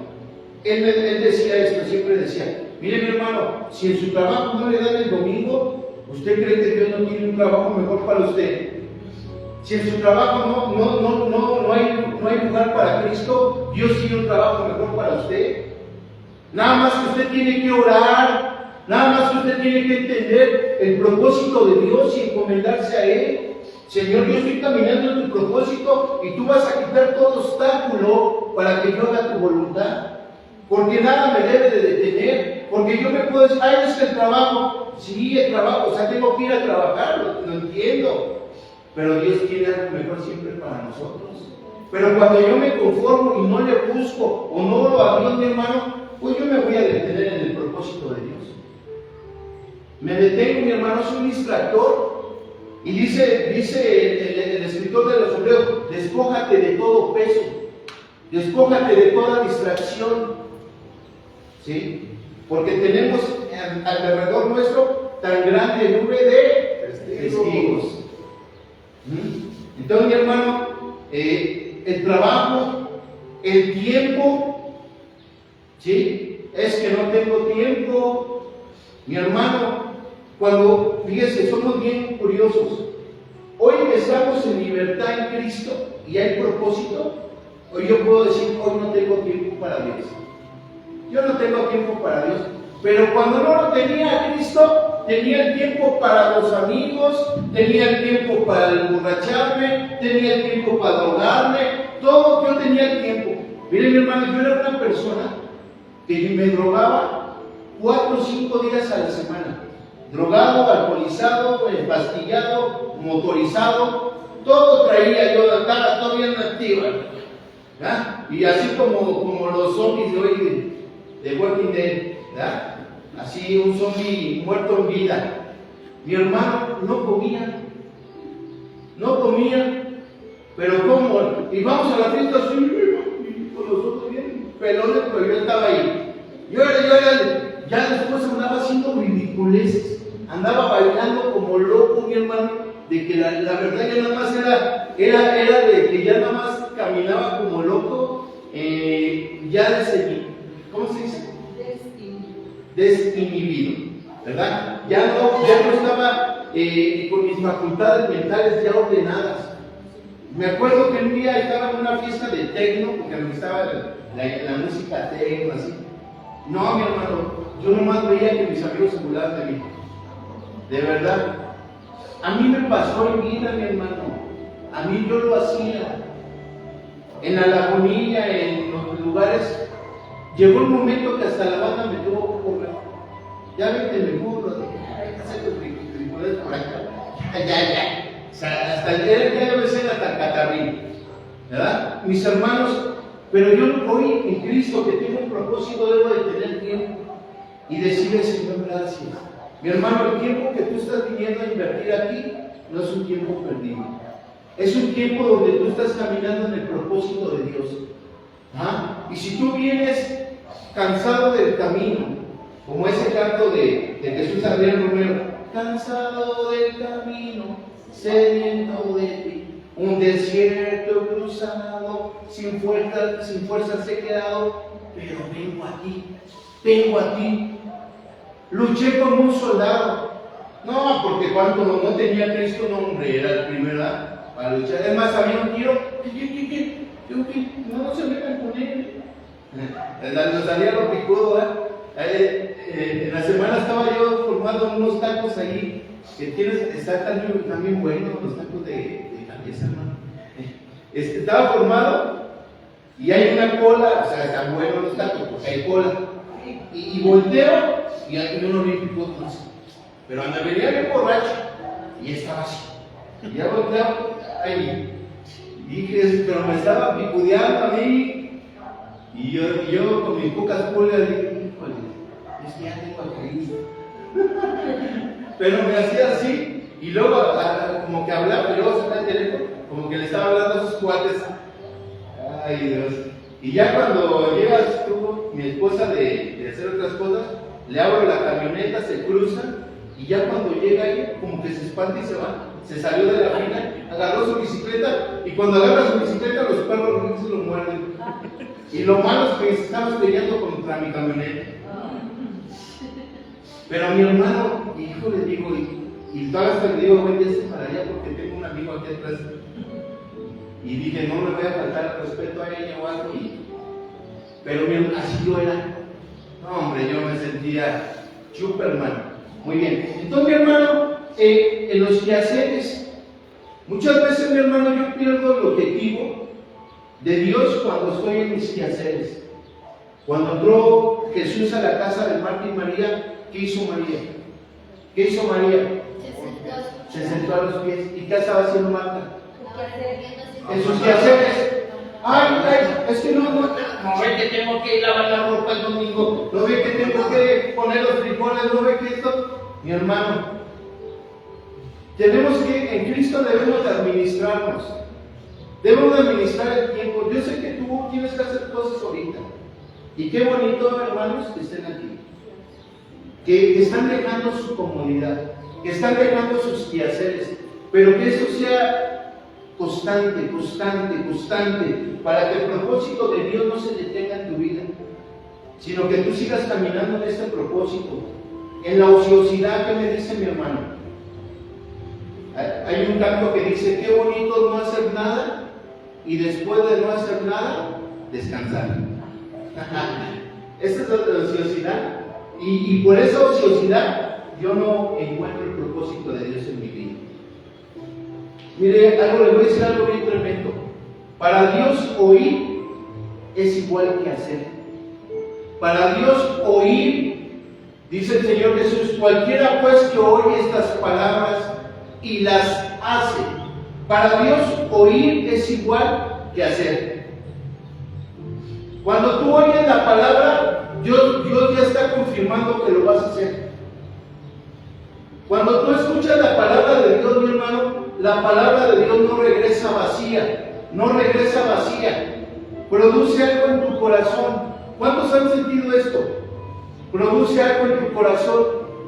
él decía esto, siempre decía: mire, mi hermano, si en su trabajo no le dan el domingo, ¿usted cree que Dios no tiene un trabajo mejor para usted? Si en su trabajo no hay lugar para Cristo, Dios tiene un trabajo mejor para usted. Nada más que usted tiene que orar, nada más que usted tiene que entender el propósito de Dios y encomendarse a Él. Señor, yo estoy caminando en tu propósito y tú vas a quitar todo obstáculo para que yo haga tu voluntad. Porque nada me debe de detener, porque yo me puedo decir: es que el trabajo, sí, el trabajo, o sea, tengo que ir a trabajar, lo entiendo. Pero Dios tiene algo mejor siempre para nosotros. Pero cuando yo me conformo y no le busco o no lo hago, mi hermano, pues yo me voy a detener en el propósito de Dios. Me detengo, mi hermano, soy un distractor. Y dice el escritor de los Hebreos: despójate de todo peso, despójate de toda distracción. ¿Sí? Porque tenemos alrededor nuestro tan grande nube de testigos. Entonces, mi hermano, el trabajo, el tiempo, ¿sí? Es que no tengo tiempo. Mi hermano, cuando, fíjese, somos bien curiosos. Hoy estamos en libertad en Cristo y hay propósito. Hoy yo puedo decir: hoy no tengo tiempo para Dios. Yo no tengo tiempo para Dios. Pero cuando no lo tenía a Cristo, tenía el tiempo para los amigos, tenía el tiempo para emborracharme, tenía el tiempo para drogarme, todo yo tenía el tiempo. Miren, mi hermano, yo era una persona que me drogaba 4 o 5 días a la semana. Drogado, alcoholizado, empastillado, motorizado, todo traía yo, andaba todavía en activa. ¿Verdad? Y así como los zombies de hoy de Walking Dead, ¿verdad? Así un zombie muerto en vida. Mi hermano no comía, pero ¿cómo? Y vamos a la fiesta así, con los ojos bien pelones, pero yo estaba ahí. Yo era, ya después andaba haciendo ridiculeces, andaba bailando como loco, mi hermano, de que la verdad ya nada más era de que ya nada más caminaba como loco, ya ¿cómo se dice? Desinhibido, ¿verdad? Ya no estaba con mis facultades mentales ya ordenadas. Me acuerdo que un día estaba en una fiesta de techno, porque me gustaba la música techno, así. No, mi hermano, yo nomás veía que mis amigos se burlaban de mí. De verdad. A mí me pasó en vida, mi hermano. A mí yo lo hacía. En la Lagunilla, en los lugares, llegó un momento que hasta la banda me tuvo que correr. Ya vete en el muro, hacer tus frijoles por acá. Ya. O sea, hasta el día debe ser hasta Catarrín, ¿verdad? Mis hermanos, pero yo hoy en Cristo que tengo un propósito debo de tener tiempo y decirle, Señor, gracias. Mi hermano, el tiempo que tú estás viniendo a invertir aquí no es un tiempo perdido. Es un tiempo donde tú estás caminando en el propósito de Dios. ¿Ah? Y si tú vienes cansado del camino, como ese canto de Jesús Adrián Romero, cansado del camino, sediento de ti, un desierto cruzado, sin fuerzas he quedado, pero vengo a ti. Luché como un soldado. No, porque cuando no tenía Cristo, no, hombre, era el primero para luchar. Es más, había un tiro, no se metan con él. Nos salía lo picudo, ¿verdad? En la semana estaba yo formando unos tacos ahí, que están también buenos, los tacos de cabeza, hermano. Estaba formado y hay una cola, o sea, están buenos los tacos, porque hay cola. Y volteo y hay uno bien picudo, pero anda, venía bien borracho y estaba así. Y ya volteo, ahí. Dije, pero me estaba picudeando a mí. Y yo con mis pocas pulgas dije, híjole, es que ya tengo a Cristo. Pero me hacía así, y luego como que hablaba, y luego sacaba el teléfono, como que le estaba hablando a sus cuates. Ay, Dios. Y ya cuando llegas tú, mi esposa, de hacer otras cosas, le abro la camioneta, se cruza, y ya cuando llega ahí, como que se espanta y se va. Se salió de la fila, agarró su bicicleta, y cuando agarra su bicicleta, los perros se lo muerden. Y lo malo es que estamos peleando contra mi camioneta. Pero mi hermano, hijo, le digo, y todavía hasta le digo, güey, ya se para allá porque tengo un amigo aquí atrás. Y dije, no me voy a faltar el respeto a ella o algo. Pero así yo era. No, hombre, yo me sentía Superman. Muy bien. Entonces, mi hermano, en los quehaceres, muchas veces, mi hermano, yo pierdo el objetivo de Dios cuando estoy en mis quehaceres. Cuando entró Jesús a la casa de Marta y María, ¿qué hizo María? ¿Qué hizo María? Se sentó a los pies. ¿Y qué estaba haciendo Marta? En sus quehaceres. Ay, es que no ve que tengo que ir a lavar la ropa el domingo, no ve que tengo que poner los frijoles, no ve que esto. Mi hermano, en Cristo debemos de administrarnos. Debemos de administrar el tiempo. Yo sé que tú tienes que hacer cosas ahorita. Y qué bonito, hermanos, que estén aquí. Que están dejando su comodidad, que están dejando sus quehaceres, pero que eso sea constante, para que el propósito de Dios no se detenga en tu vida, sino que tú sigas caminando en este propósito. En la ociosidad, ¿qué me dice mi hermano? Hay un canto que dice, qué bonito no hacer nada, y después de no hacer nada, descansar. Esa es la ociosidad. Y por esa ociosidad yo no encuentro el propósito de Dios en mi vida. Mire, les voy a decir algo bien tremendo. Para Dios oír es igual que hacer. Para Dios oír, dice el Señor Jesús, cualquiera pues que oye estas palabras y las hace. Para Dios oír es igual que hacer. Cuando tú oyes la palabra, Dios ya está confirmando que lo vas a hacer. Cuando tú escuchas la palabra de Dios, mi hermano, la palabra de Dios no regresa vacía, produce algo en tu corazón. ¿Cuántos han sentido esto? Produce algo en tu corazón.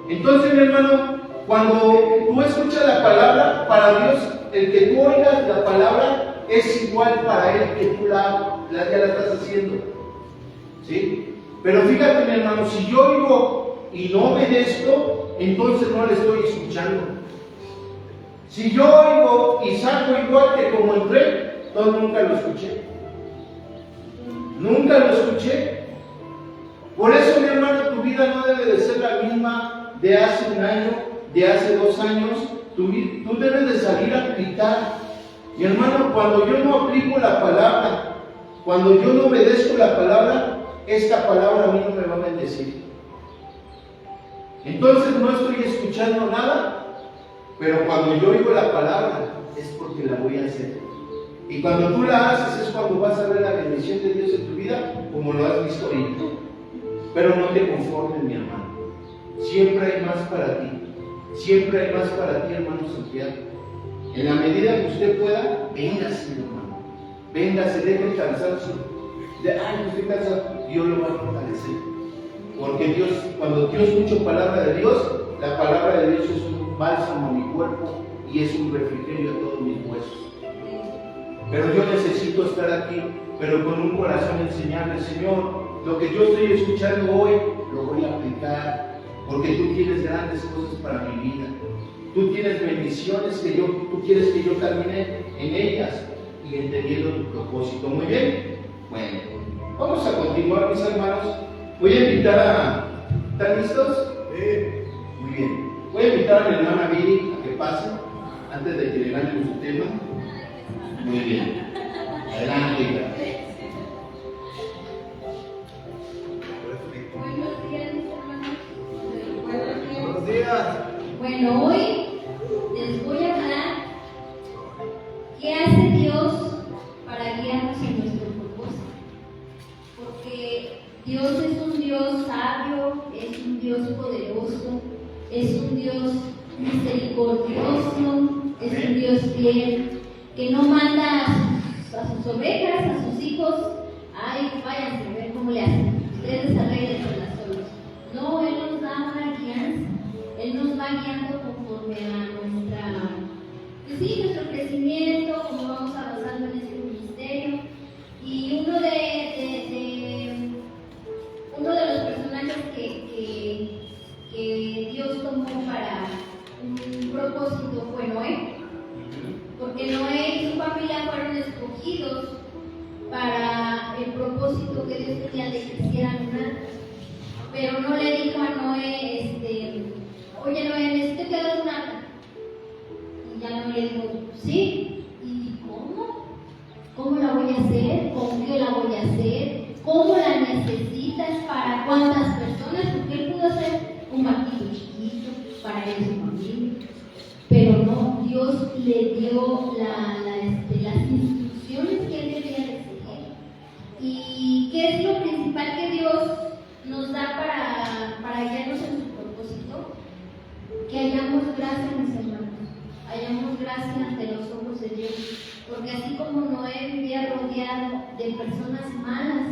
Entonces, mi hermano, cuando tú escuchas la palabra, para Dios, el que tú oigas la palabra es igual para Él que tú ya la estás haciendo. ¿Sí? Pero fíjate, mi hermano, si yo oigo y no obedezco, entonces no le estoy escuchando. Si yo oigo y salgo igual que como entré, entonces nunca lo escuché. Nunca lo escuché. Por eso, mi hermano, tu vida no debe de ser la misma de hace un año, de hace 2 años. tú debes de salir a aplicar. Mi hermano, cuando yo no aplico la palabra, cuando yo no obedezco la palabra, esta palabra a mí no me va a bendecir. Entonces no estoy escuchando nada, pero cuando yo oigo la palabra es porque la voy a hacer. Y cuando tú la haces es cuando vas a ver la bendición de Dios en tu vida, como lo has visto ahorita. Pero no te conformes, mi hermano. Siempre hay más para ti. Siempre hay más para ti, hermano Santiago. En la medida que usted pueda, véngase, hermano. Véngase, deje el cansancio. Ay, estoy cansado. Dios lo va a fortalecer. Porque Dios, cuando yo escucho palabra de Dios, la palabra de Dios es un bálsamo a mi cuerpo y es un refrigerio a todos mis huesos. Pero yo necesito estar aquí, pero con un corazón enseñarle, Señor, lo que yo estoy escuchando hoy, lo voy a aplicar, porque tú tienes grandes cosas para mi vida. Tú tienes bendiciones que tú quieres que yo camine en ellas y entendiendo tu propósito. Muy bien. Bueno, vamos a continuar, mis hermanos. Voy a invitar a... ¿Están listos? Muy bien. Voy a invitar a mi hermana Viri a que pase antes de que le gane su tema. Muy bien. Adelante, hija. Buenos días, mis hermanos. Buenos días. Bueno, hoy les voy a hablar qué hace Dios para guiarnos en nuestro propósito. Porque Dios es un Dios sabio, es un Dios poderoso, es un Dios misericordioso, es un Dios fiel, que no manda a sus ovejas, a sus hijos, ay, váyanse a ver cómo le hacen, ustedes arreglenselas solos. No, Él nos da una guianza, Él nos va guiando conforme a nuestro crecimiento, cómo vamos avanzando en este ministerio. Y uno de los personajes que Dios tomó para un propósito fue Noé, porque Noé y su familia fueron escogidos para el propósito que Dios tenía de que hicieran un arca. Pero no le dijo a Noé, oye Noé, necesito que hagas un arca. Y ya Noé le dijo, sí, ¿y cómo? ¿Cómo la voy a hacer? ¿Con qué la voy a hacer? ¿Cómo la necesitas? ¿Para cuántas personas? Porque él pudo hacer un barquito chiquito para él y su familia. Pero no, Dios le dio las instrucciones que él debía de seguir. ¿Y qué es lo principal que Dios nos da para guiarnos en su propósito? Que hayamos gracia, mis hermanos, hayamos gracia ante los ojos de Dios. Porque así como Noé vivía rodeado de personas malas,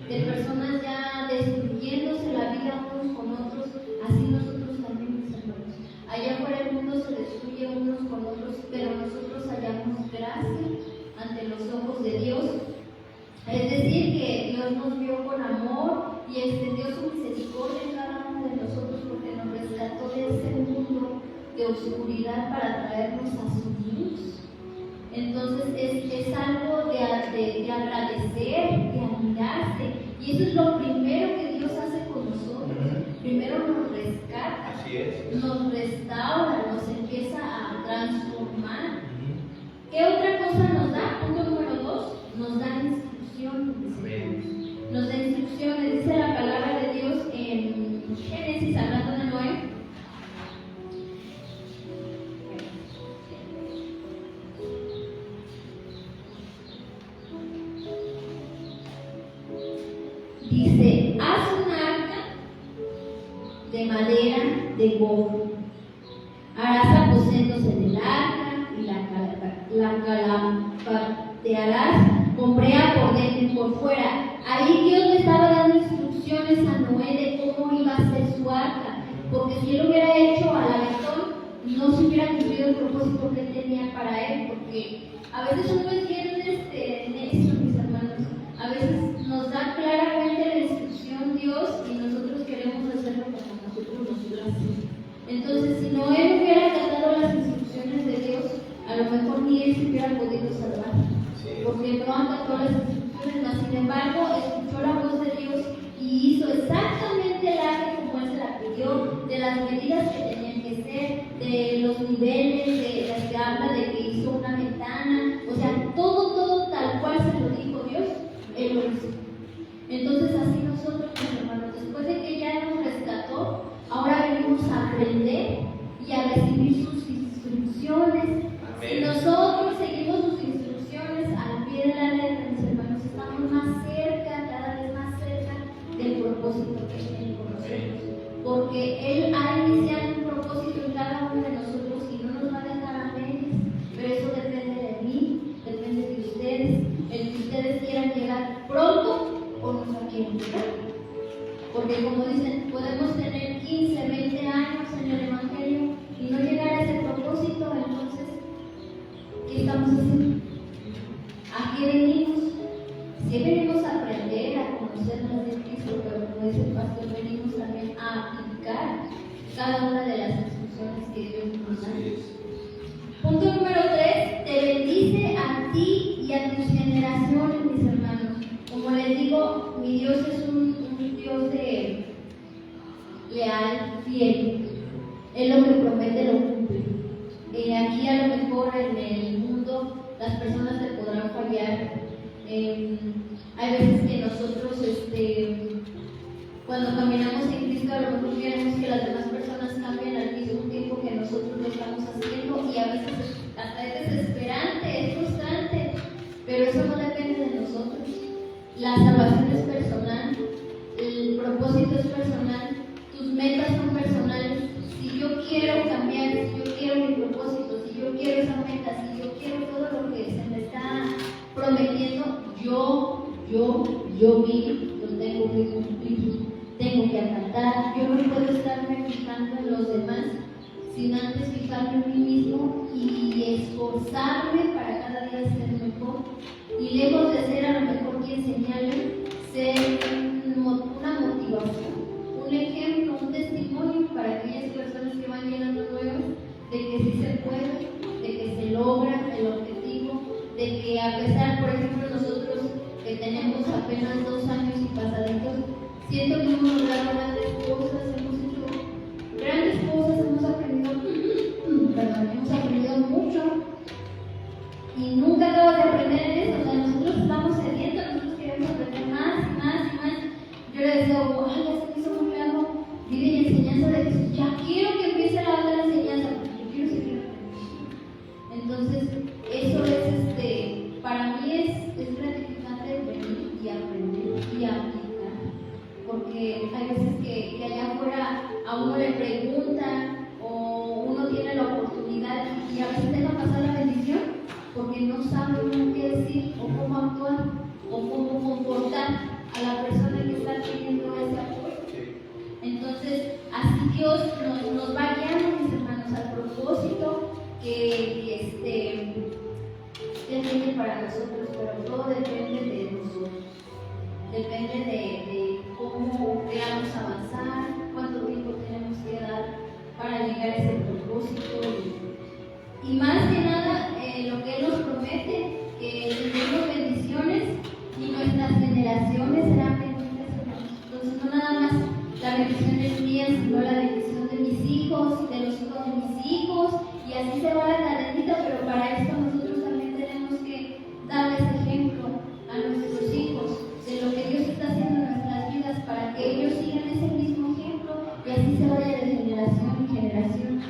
de personas ya destruyéndose la vida unos con otros, así nosotros también, mis hermanos. Allá afuera el mundo se destruye unos con otros, pero nosotros hallamos gracia ante los ojos de Dios. Es decir, que Dios nos vio con amor y extendió su misericordia en cada uno de nosotros porque nos rescató de ese mundo de oscuridad para traernos a su luz. Entonces es algo de agradecer, de admirarse, y eso es lo primero que Dios hace con nosotros. Primero nos rescata, nos restaura, nos empieza a transformar. ¿Qué otra cosa nos da? Punto número 2, nos da instrucciones. Nos da instrucciones, dice la palabra de Dios en Génesis, hablando de Noé. Dice, haz un arca de madera de gofre, harás aposentos en el arca y la calafatearás con brea por dentro y por fuera. Ahí Dios le estaba dando instrucciones a Noé de cómo iba a ser su arca, porque si él hubiera hecho al aventón, no se hubiera cumplido el propósito que él tenía para él, porque a veces uno es bien necio, mis hermanos. A veces nos da claramente la instrucción Dios y nosotros queremos hacerlo como nosotros nos place. Entonces, si Noé hubiera acatado las instrucciones de Dios, a lo mejor ni él se hubiera podido salvar, porque no acató las instrucciones, mas sin embargo escuchó la voz de Dios y hizo exactamente el arca como él se la pidió, de las medidas que tenían que ser, de los niveles, aprender y a recibir sus instrucciones. Si nosotros seguimos sus instrucciones al pie de la letra, mis hermanos, estamos más cerca, cada vez más cerca del propósito que tiene con nosotros. Porque Él ha iniciado un propósito en cada uno de nosotros y no nos va a dejar a medias. Pero eso depende de mí, depende de ustedes, el que ustedes quieran llegar pronto o no quieren llegar. Porque como dicen, podemos tener 15, 20 años en el Evangelio y no llegar a ese propósito. Entonces, ¿qué estamos haciendo? ¿A qué venimos? Si venimos a aprender, a conocer más de Cristo, pero como dice el pastor, venimos también a aplicar cada una de las instrucciones que Dios nos da. Punto número 3, te bendice a ti y a tus generaciones, mis hermanos. Como les digo, mi Dios es un Dios de leal, fiel. Él lo que promete lo cumple. Aquí a lo mejor en el mundo las personas te podrán fallar. Hay veces que nosotros cuando caminamos en Cristo a lo mejor queremos que las demás personas cambien al mismo tiempo que nosotros lo estamos haciendo y a veces hasta es desesperante, es frustrante, pero eso no depende de nosotros. La salvación es personal, el propósito es personal, tus metas son personales. Si yo quiero cambiar, si yo quiero mi propósito, si yo quiero esa meta, si yo quiero todo lo que se me está prometiendo, yo mismo lo tengo que cumplir, tengo que acatar. Yo no puedo estarme fijando en los demás, sin antes fijarme en mí mismo y esforzarme para cada día ser mejor. Y lejos de ser a lo mejor quien señale, ser una motivación, un ejemplo, un testimonio para aquellas personas que van llegando nuevas, de que sí se puede, de que se logra el objetivo, de que a pesar, por ejemplo, nosotros que tenemos apenas 2 años y pasaditos, siento que hemos logrado grandes cosas, hemos hecho grandes cosas, hemos aprendido mucho y nunca acabas de aprender en eso. O sea, nosotros estamos cediendo, nosotros queremos aprender más y más y más. Yo le decía, wow, ya se me hizo muy largo vida y enseñanza de Jesús, ya quiero que empiece la otra enseñanza porque yo quiero seguir aprendiendo. Entonces, eso es para mí es gratificante venir y aprender y aplicar, porque hay veces que allá afuera a uno le preguntan o uno tiene la oportunidad y a veces deja pasar la bendición porque no sabe uno qué decir o cómo actuar o cómo comportar a la persona que está teniendo ese apoyo. Entonces, así Dios nos va guiando, mis hermanos, al propósito que tiene para nosotros, pero todo depende de nosotros. Depende de cómo queramos avanzar, cuánto tiempo tenemos que dar para llegar a ese propósito. Y más que nada, lo que Él nos promete, que tendremos bendiciones y nuestras generaciones serán benditas, hermanos. Entonces, no nada más la bendición es mía, sino la bendición de mis hijos, de los hijos de mis hijos, y así se va la cadenita, pero para esto nosotros también tenemos que darles ejemplo a nuestros hijos de lo que Dios está haciendo en nuestras vidas para que ellos sigan ese mismo ejemplo y así se vaya de generación en generación.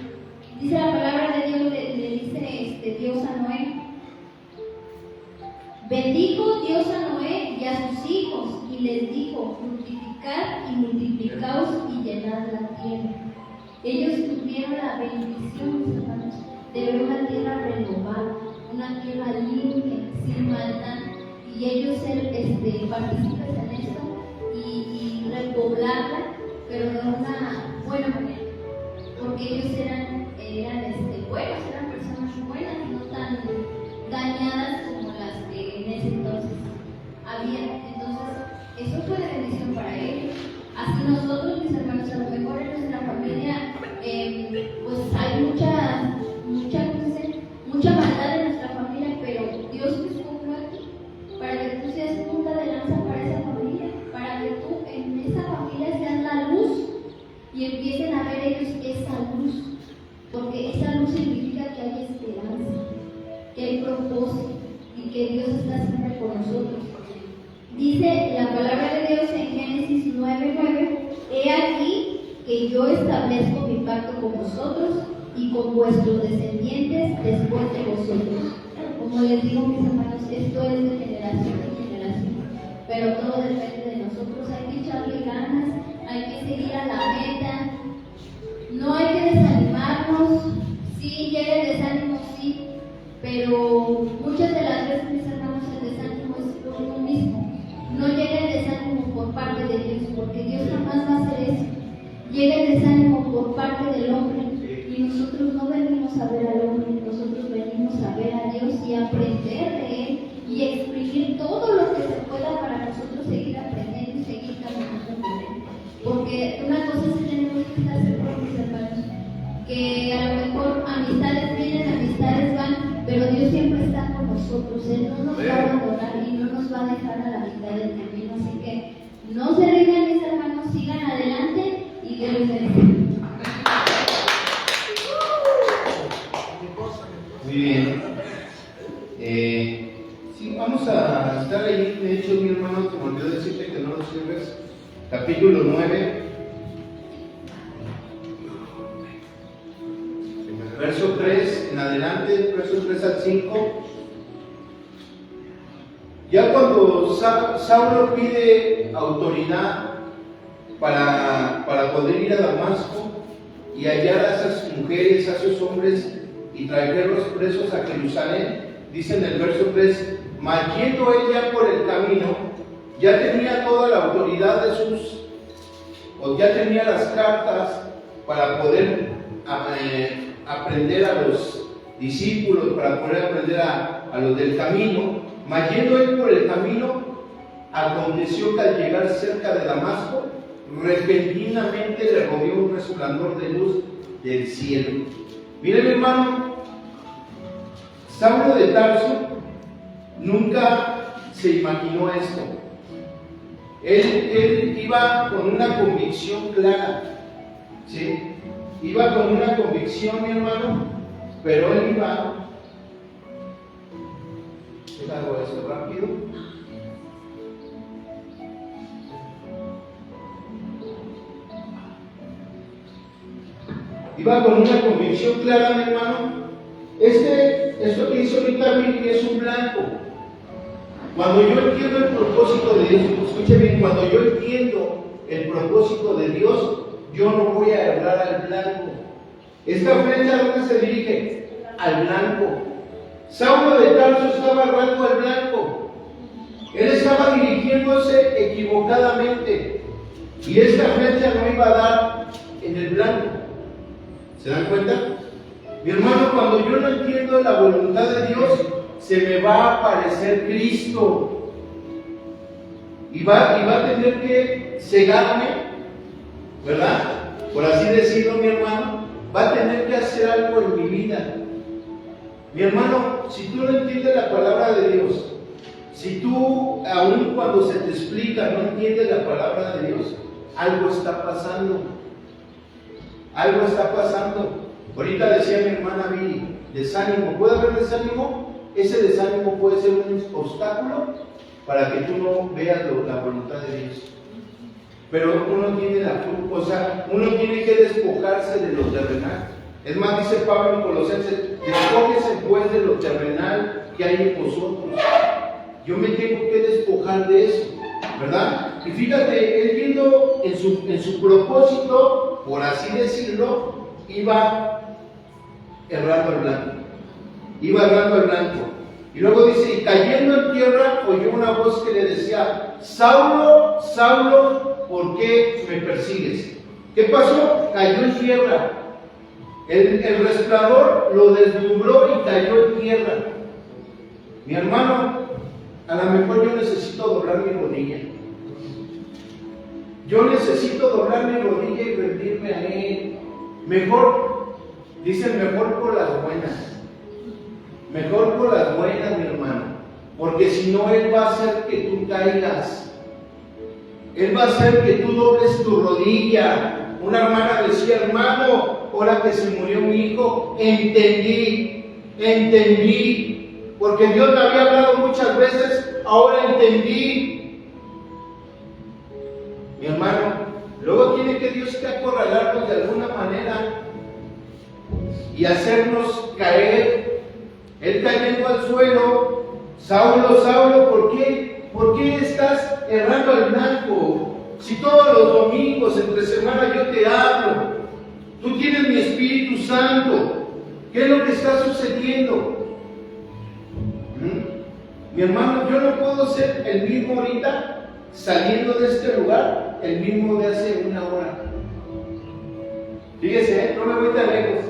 Dice la palabra de Dios, le dice Dios a Noé, bendijo Dios a Noé y a sus hijos y les dijo, fructificad y multiplicaos y llenad la tierra. Ellos tuvieron la bendición, mis hermanos, de ver una tierra renovada, una tierra limpia, sin maldad, y ellos ser partícipes en esto y repoblarla, pero de una buena manera, porque ellos eran buenos, eran personas buenas, no tan dañadas como las que en ese entonces había. Entonces, eso fue de bendición para ellos. Así nosotros, mis hermanos, a lo mejor en nuestra familia, pues hay mucha maldad en nuestra familia, pero Dios te escogió a ti para que tú seas punta de lanza para esa familia, para que tú en esa familia seas la luz y empiecen a ver ellos esa luz, porque esa luz significa que hay esperanza, que hay propósito y que Dios está siempre con nosotros. Dice la palabra de Dios en Génesis 9:9, he aquí que yo establezco mi pacto con vosotros y con vuestros descendientes después de vosotros. Como les digo, mis hermanos, esto es de generación en generación, pero todo depende de nosotros. Hay que echarle ganas, hay que seguir a la meta, no hay que desanimarnos. Sí, llega el desánimo, sí, pero muchas de las veces, mis hermanos, el desánimo es por uno mismo. No llega el desánimo por parte de Dios, porque Dios jamás va a hacer eso. Llega el desánimo por parte del hombre, y nosotros no venimos a ver al hombre, nosotros venimos a ver a Dios y aprender de Él y exprimir todo lo que se pueda para nosotros seguir aprendiendo y seguir caminando con Él. Porque una cosa es que tenemos que estar seguros, mis hermanos, que a lo mejor amistades vienen, amistades van, pero Dios siempre está con nosotros. Él no nos va a abandonar y no nos va a dejar a la mitad del camino. Así que no se rindan, mis hermanos, sigan adelante y Dios les bendiga. Muy bien. Sí, vamos a estar ahí. De hecho, mi hermano, te me olvidó decirte que no lo cierres. Capítulo 9. Verso 3 en adelante, verso 3 al 5. Ya cuando Saulo pide autoridad para poder ir a Damasco y hallar a esas mujeres, a esos hombres y traerlos presos a Jerusalén, dice en el verso 3, mas yendo él ya por el camino, ya tenía toda la autoridad ya tenía las cartas para poder aprender a los discípulos, para poder aprender a los del camino. Mas yendo él por el camino, aconteció que al llegar cerca de Damasco, repentinamente le rodeó un resplandor de luz del cielo. Mire, mi hermano, Saulo de Tarso nunca se imaginó esto. Él iba con una convicción clara, ¿sí? Iba con una convicción, mi hermano, pero él iba. ¿Qué hago esto rápido? Iba con una convicción clara, mi hermano. Esto que hizo ahorita Vicky es un blanco. Cuando yo entiendo el propósito de Dios, escuche bien, cuando yo entiendo el propósito de Dios, yo no voy a errar al blanco. Esta flecha, ¿a dónde se dirige? Al blanco. Saulo de Tarso estaba errando al blanco. Él estaba dirigiéndose equivocadamente. Y esta flecha no iba a dar en el blanco. ¿Se dan cuenta? Mi hermano, cuando yo no entiendo la voluntad de Dios, se me va a aparecer Cristo. Y va a tener que cegarme, ¿verdad? Por así decirlo, mi hermano. Va a tener que hacer algo en mi vida. Mi hermano, si tú no entiendes la palabra de Dios, si tú, aun cuando se te explica, no entiendes la palabra de Dios, algo está pasando. Algo está pasando. Ahorita decía mi hermana Viri, desánimo. ¿Puede haber desánimo? Ese desánimo puede ser un obstáculo para que tú no veas la voluntad de Dios. Pero uno tiene uno tiene que despojarse de lo terrenal. Es más, dice Pablo en Colosenses, despójese pues de lo terrenal que hay en vosotros. Yo me tengo que despojar de eso, ¿verdad? Y fíjate, él viendo en su propósito, por así decirlo, iba errando al blanco. Iba errando al blanco. Y luego dice, y cayendo en tierra, oyó una voz que le decía, Saulo, Saulo, ¿por qué me persigues? ¿Qué pasó? Cayó en tierra. El resplandor lo deslumbró y cayó en tierra. Mi hermano, a lo mejor yo necesito doblar mi rodilla. Yo necesito doblar mi rodilla y rendirme a Él. Mejor, dicen mejor por las buenas. Mejor por las buenas, mi hermano. Porque si no, Él va a hacer que tú caigas. Él va a hacer que tú dobles tu rodilla. Una hermana decía, hermano, ahora que se murió mi hijo, entendí. Porque Dios me había hablado muchas veces, ahora entendí. Mi hermano, Luego tiene que Dios que acorralarnos de alguna manera y hacernos caer. Él cayendo al suelo, Saulo, Saulo, ¿por qué? ¿Por qué estás errando al blanco? Si todos los domingos, entre semana yo te hablo, tú tienes mi Espíritu Santo, ¿qué es lo que está sucediendo? Mi hermano, yo no puedo ser el mismo ahorita, saliendo de este lugar, el mismo de hace una hora. Fíjese, no me voy tan lejos.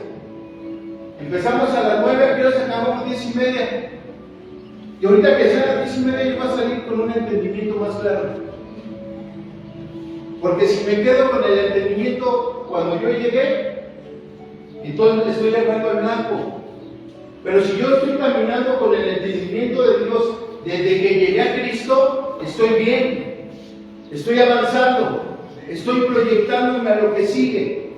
Empezamos a las 9, aquí nos acabamos 10:30. Y ahorita que sea a las 10:30 yo voy a salir con un entendimiento más claro. Porque si me quedo con el entendimiento cuando yo llegué, entonces estoy errando al blanco. Pero si yo estoy caminando con el entendimiento de Dios desde que llegué a Cristo, estoy bien, estoy avanzando, estoy proyectándome a lo que sigue,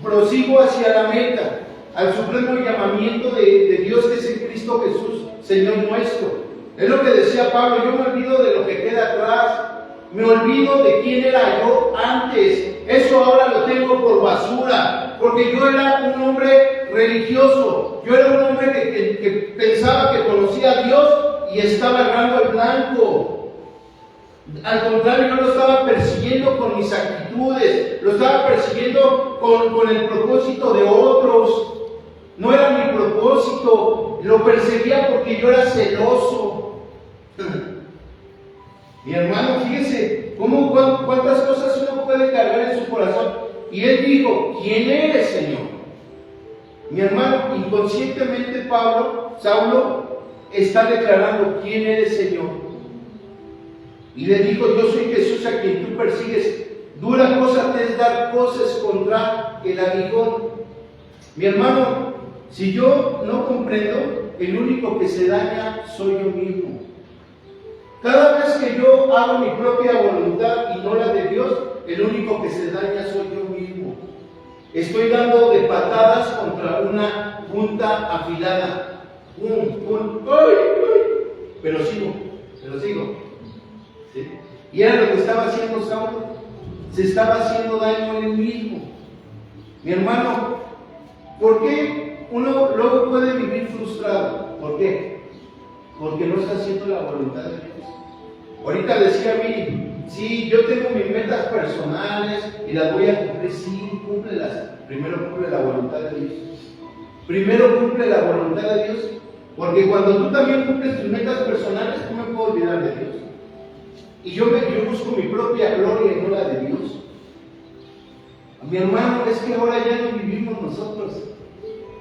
prosigo hacia la meta, al supremo llamamiento de Dios que es en Cristo Jesús, Señor nuestro. Es lo que decía Pablo, yo me olvido de lo que queda atrás, me olvido de quién era yo antes, eso ahora lo tengo por basura, porque yo era un hombre religioso, yo era un hombre que pensaba que conocía a Dios y estaba errando al blanco. Al contrario, yo lo estaba persiguiendo con mis actitudes, lo estaba persiguiendo con el propósito de otros. No era mi propósito, lo perseguía porque yo era celoso. Mi hermano, fíjese cuántas cosas uno puede cargar en su corazón. Y él dijo, ¿quién eres, Señor? Mi hermano, inconscientemente Saulo está declarando, ¿quién eres, Señor? Y le dijo, yo soy Jesús a quien tú persigues. Dura cosa te es dar cosas contra el aguijón. Mi hermano, si yo no comprendo, el único que se daña soy yo mismo. Cada vez que yo hago mi propia voluntad y no la de Dios, el único que se daña soy yo mismo. Estoy dando de patadas contra una punta afilada. Pero sigo. ¿Sí? Y era lo que estaba haciendo Saulo. Se estaba haciendo daño a él mismo. Mi hermano, ¿por qué uno luego puede vivir frustrado? ¿Por qué? Porque no está haciendo la voluntad de Dios. Ahorita decía a mí, sí, yo tengo mis metas personales y las voy a cumplir. Sí, cúmplelas. Primero cumple la voluntad de Dios. Primero cumple la voluntad de Dios. Porque cuando tú también cumples tus metas personales, tú me puedes olvidar de Dios. Y yo busco mi propia gloria y no la de Dios. Mi hermano, es que ahora ya no vivimos nosotros.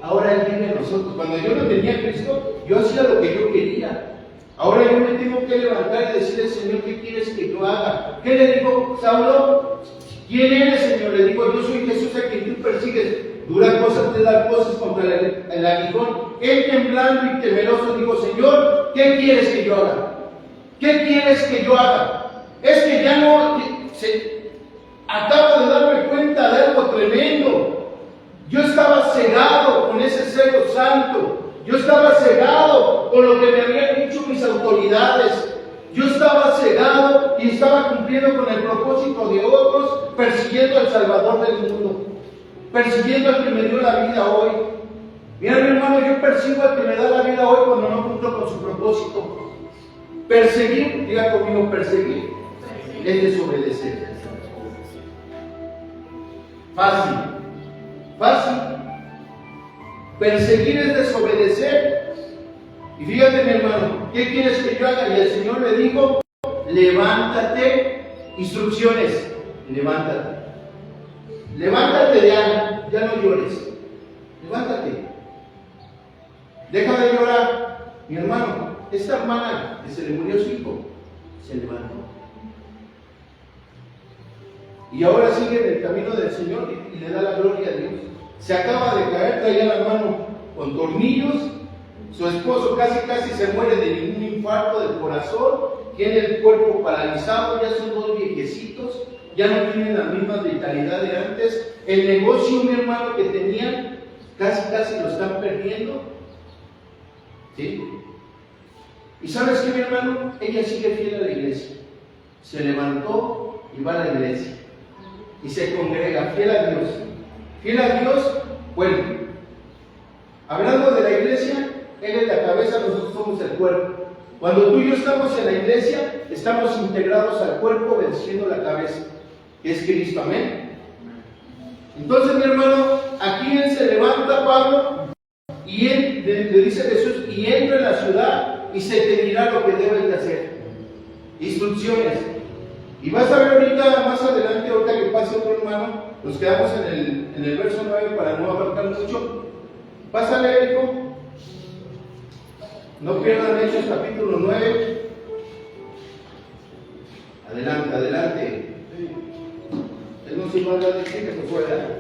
Ahora Él vive en nosotros. Cuando yo no tenía a Cristo, yo hacía lo que yo quería. Ahora yo me tengo que levantar y decirle, Señor, ¿qué quieres que yo haga? ¿Qué le dijo Saulo? ¿Quién eres, Señor? Le digo, yo soy Jesús a quien tú persigues. Dura cosas te dar cosas contra el aguijón. Él temblando y temeroso dijo, Señor, ¿qué quieres que yo haga? ¿Qué quieres que yo haga? Es que ya no... Acabo de darme cuenta de algo tremendo. Yo estaba cegado con ese celo santo. Yo estaba cegado con lo que me habían dicho mis autoridades. Yo estaba cegado y estaba cumpliendo con el propósito de otros, persiguiendo al Salvador del mundo, persiguiendo al que me dio la vida hoy. Mira, mi hermano, yo persigo al que me da la vida hoy cuando no cumplo con su propósito. Perseguir, diga conmigo, perseguir es desobedecer. Fácil. Perseguir es desobedecer. Y fíjate, mi hermano, ¿qué quieres que yo haga? Y el Señor le dijo, levántate, instrucciones, levántate. Levántate ya no llores. Levántate. Deja de llorar. Mi hermano, esta hermana que se le murió su hijo, se levantó. Y ahora sigue en el camino del Señor y le da la gloria a Dios. Se acaba de caer, traía la mano con tornillos. Su esposo casi se muere de un infarto del corazón. Tiene el cuerpo paralizado, ya son dos viejecitos. Ya no tienen la misma vitalidad de antes. El negocio, mi hermano, que tenían, casi lo están perdiendo. ¿Sí? ¿Y sabes qué, mi hermano? Ella sigue fiel a la iglesia. Se levantó y va a la iglesia. y se congrega, fiel a Dios. Fiel a Dios, bueno, hablando de la iglesia, Él es la cabeza, nosotros somos el cuerpo. Cuando tú y yo estamos en la iglesia, estamos integrados al cuerpo, venciendo la cabeza, que es Cristo, amén. Entonces, mi hermano, aquí Él se levanta, Pablo, y Él le dice a Jesús, y entra en la ciudad y se te dirá lo que debes de hacer. Instrucciones. Y vas a ver ahorita, más adelante, ahorita que pase otro hermano, nos quedamos en el verso 9 para no abarcar mucho. Vas a leer, hijo. No pierdan Hechos capítulo 9. Adelante, adelante. Él no se va a decir que se fuera.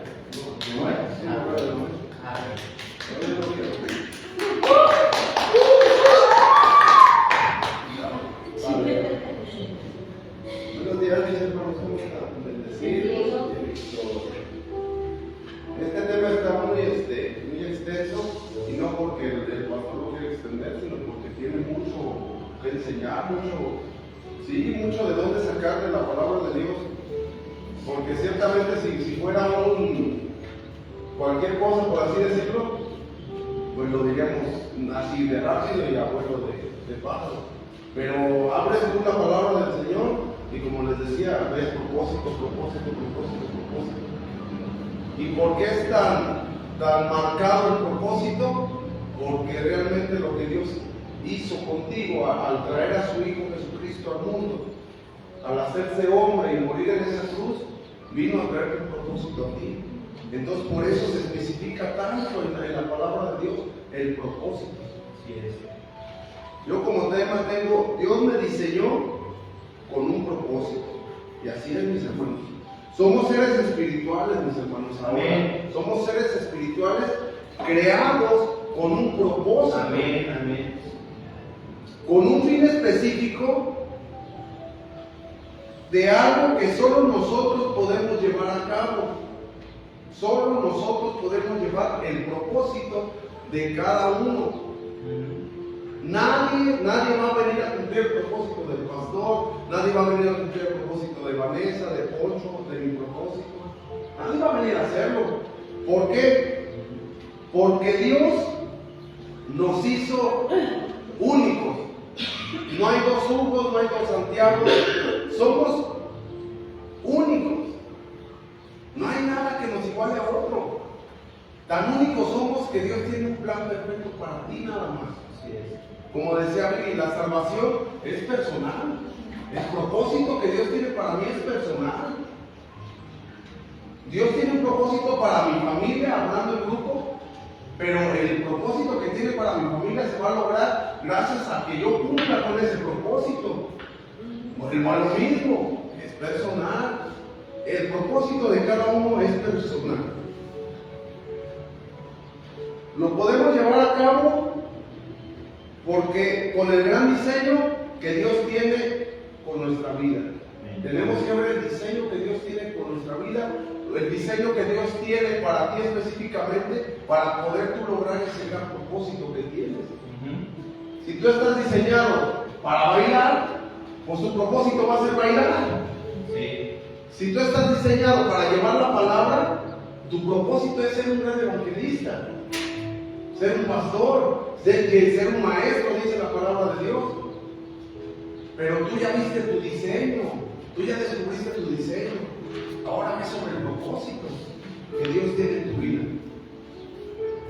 Buenos días, mis hermanos, ¿cómo están? Bendecidos. Este tema está muy extenso, y no porque el pastor lo quiere extender, sino porque tiene mucho que enseñar, mucho de dónde sacar de la palabra de Dios. Porque ciertamente si fuera cualquier cosa, por así decirlo, pues lo diríamos así de rápido y a vuelo de pájaro. Pero abres tú la palabra del Señor y, como les decía, ves propósito. ¿Y por qué es tan marcado el propósito? Porque realmente lo que Dios hizo contigo al traer a su Hijo Jesucristo al mundo, al hacerse hombre y morir en esa cruz, vino a traer un propósito a ti. Entonces, por eso se especifica tanto en la palabra de Dios el propósito. Así es. Yo como tema tengo, Dios me diseñó con un propósito. Y así es, mis hermanos. Somos seres espirituales, mis hermanos. Amén. Somos seres espirituales creados con un propósito. Amén, amén. Con un fin específico de algo que solo nosotros podemos llevar a cabo. Solo nosotros podemos llevar el propósito de cada uno. Nadie va a venir a cumplir el propósito del pastor, nadie va a venir a cumplir el propósito de Vanessa, de Poncho, de mi propósito. Nadie va a venir a hacerlo. ¿Por qué? Porque Dios nos hizo únicos. No hay dos Hugos, no hay dos Santiago. Somos únicos. No hay nada que nos iguale a otro. Tan únicos somos que Dios tiene un plan perfecto para ti nada más. Así es. Como decía Billy, la salvación es personal. El propósito que Dios tiene para mí es personal. Dios tiene un propósito para mi familia, hablando en grupo, pero el propósito que tiene para mi familia se va a lograr gracias a que yo cumpla con ese propósito. Por el malo mismo, es personal. El propósito de cada uno es personal. Lo podemos llevar a cabo porque con el gran diseño que Dios tiene con nuestra vida. Tenemos que ver el diseño que Dios tiene con nuestra vida, el diseño que Dios tiene para ti específicamente, para poder tú lograr ese gran propósito que tienes. Si tú estás diseñado para bailar, pues tu propósito va a ser bailar. Sí. Si tú estás diseñado para llevar la palabra, tu propósito es ser un gran evangelista, ser un pastor, ser un maestro, dice la palabra de Dios. Pero tú ya viste tu diseño, tú ya descubriste tu diseño. Ahora ves sobre el propósito que Dios tiene en tu vida.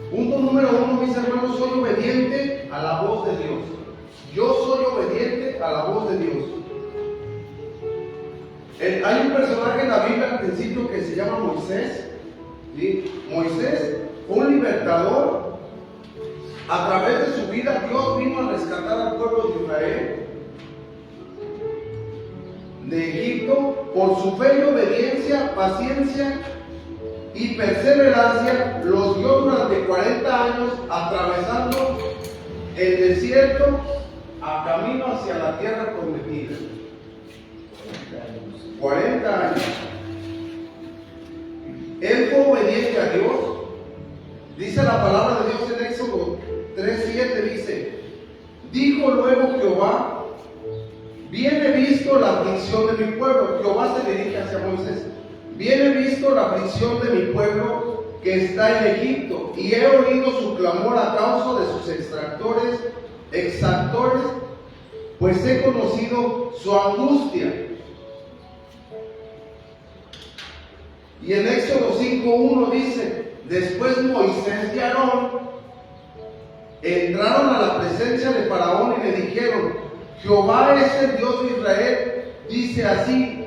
Punto número 1, mis hermanos, soy obediente a la voz de Dios. Yo soy obediente a la voz de Dios. Hay un personaje en la Biblia al principio que se llama Moisés. ¿Sí? Moisés fue un libertador. A través de su vida, Dios vino a rescatar al pueblo de Israel de Egipto. Por su fe y obediencia, paciencia y perseverancia, los guió durante 40 años atravesando el desierto a camino hacia la tierra prometida. 40 años. Él fue obediente a Dios. Dice la palabra de Dios en Éxodo 3:7, dice: dijo luego Jehová, bien he visto la aflicción de mi pueblo. Jehová se dirige hacia Moisés. bien he visto la aflicción de mi pueblo que está en Egipto, y he oído su clamor a causa de sus exactores, pues he conocido su angustia. Y en Éxodo 5:1 dice: después Moisés y Aarón entraron a la presencia de Faraón y le dijeron: Jehová es el Dios de Israel, dice así: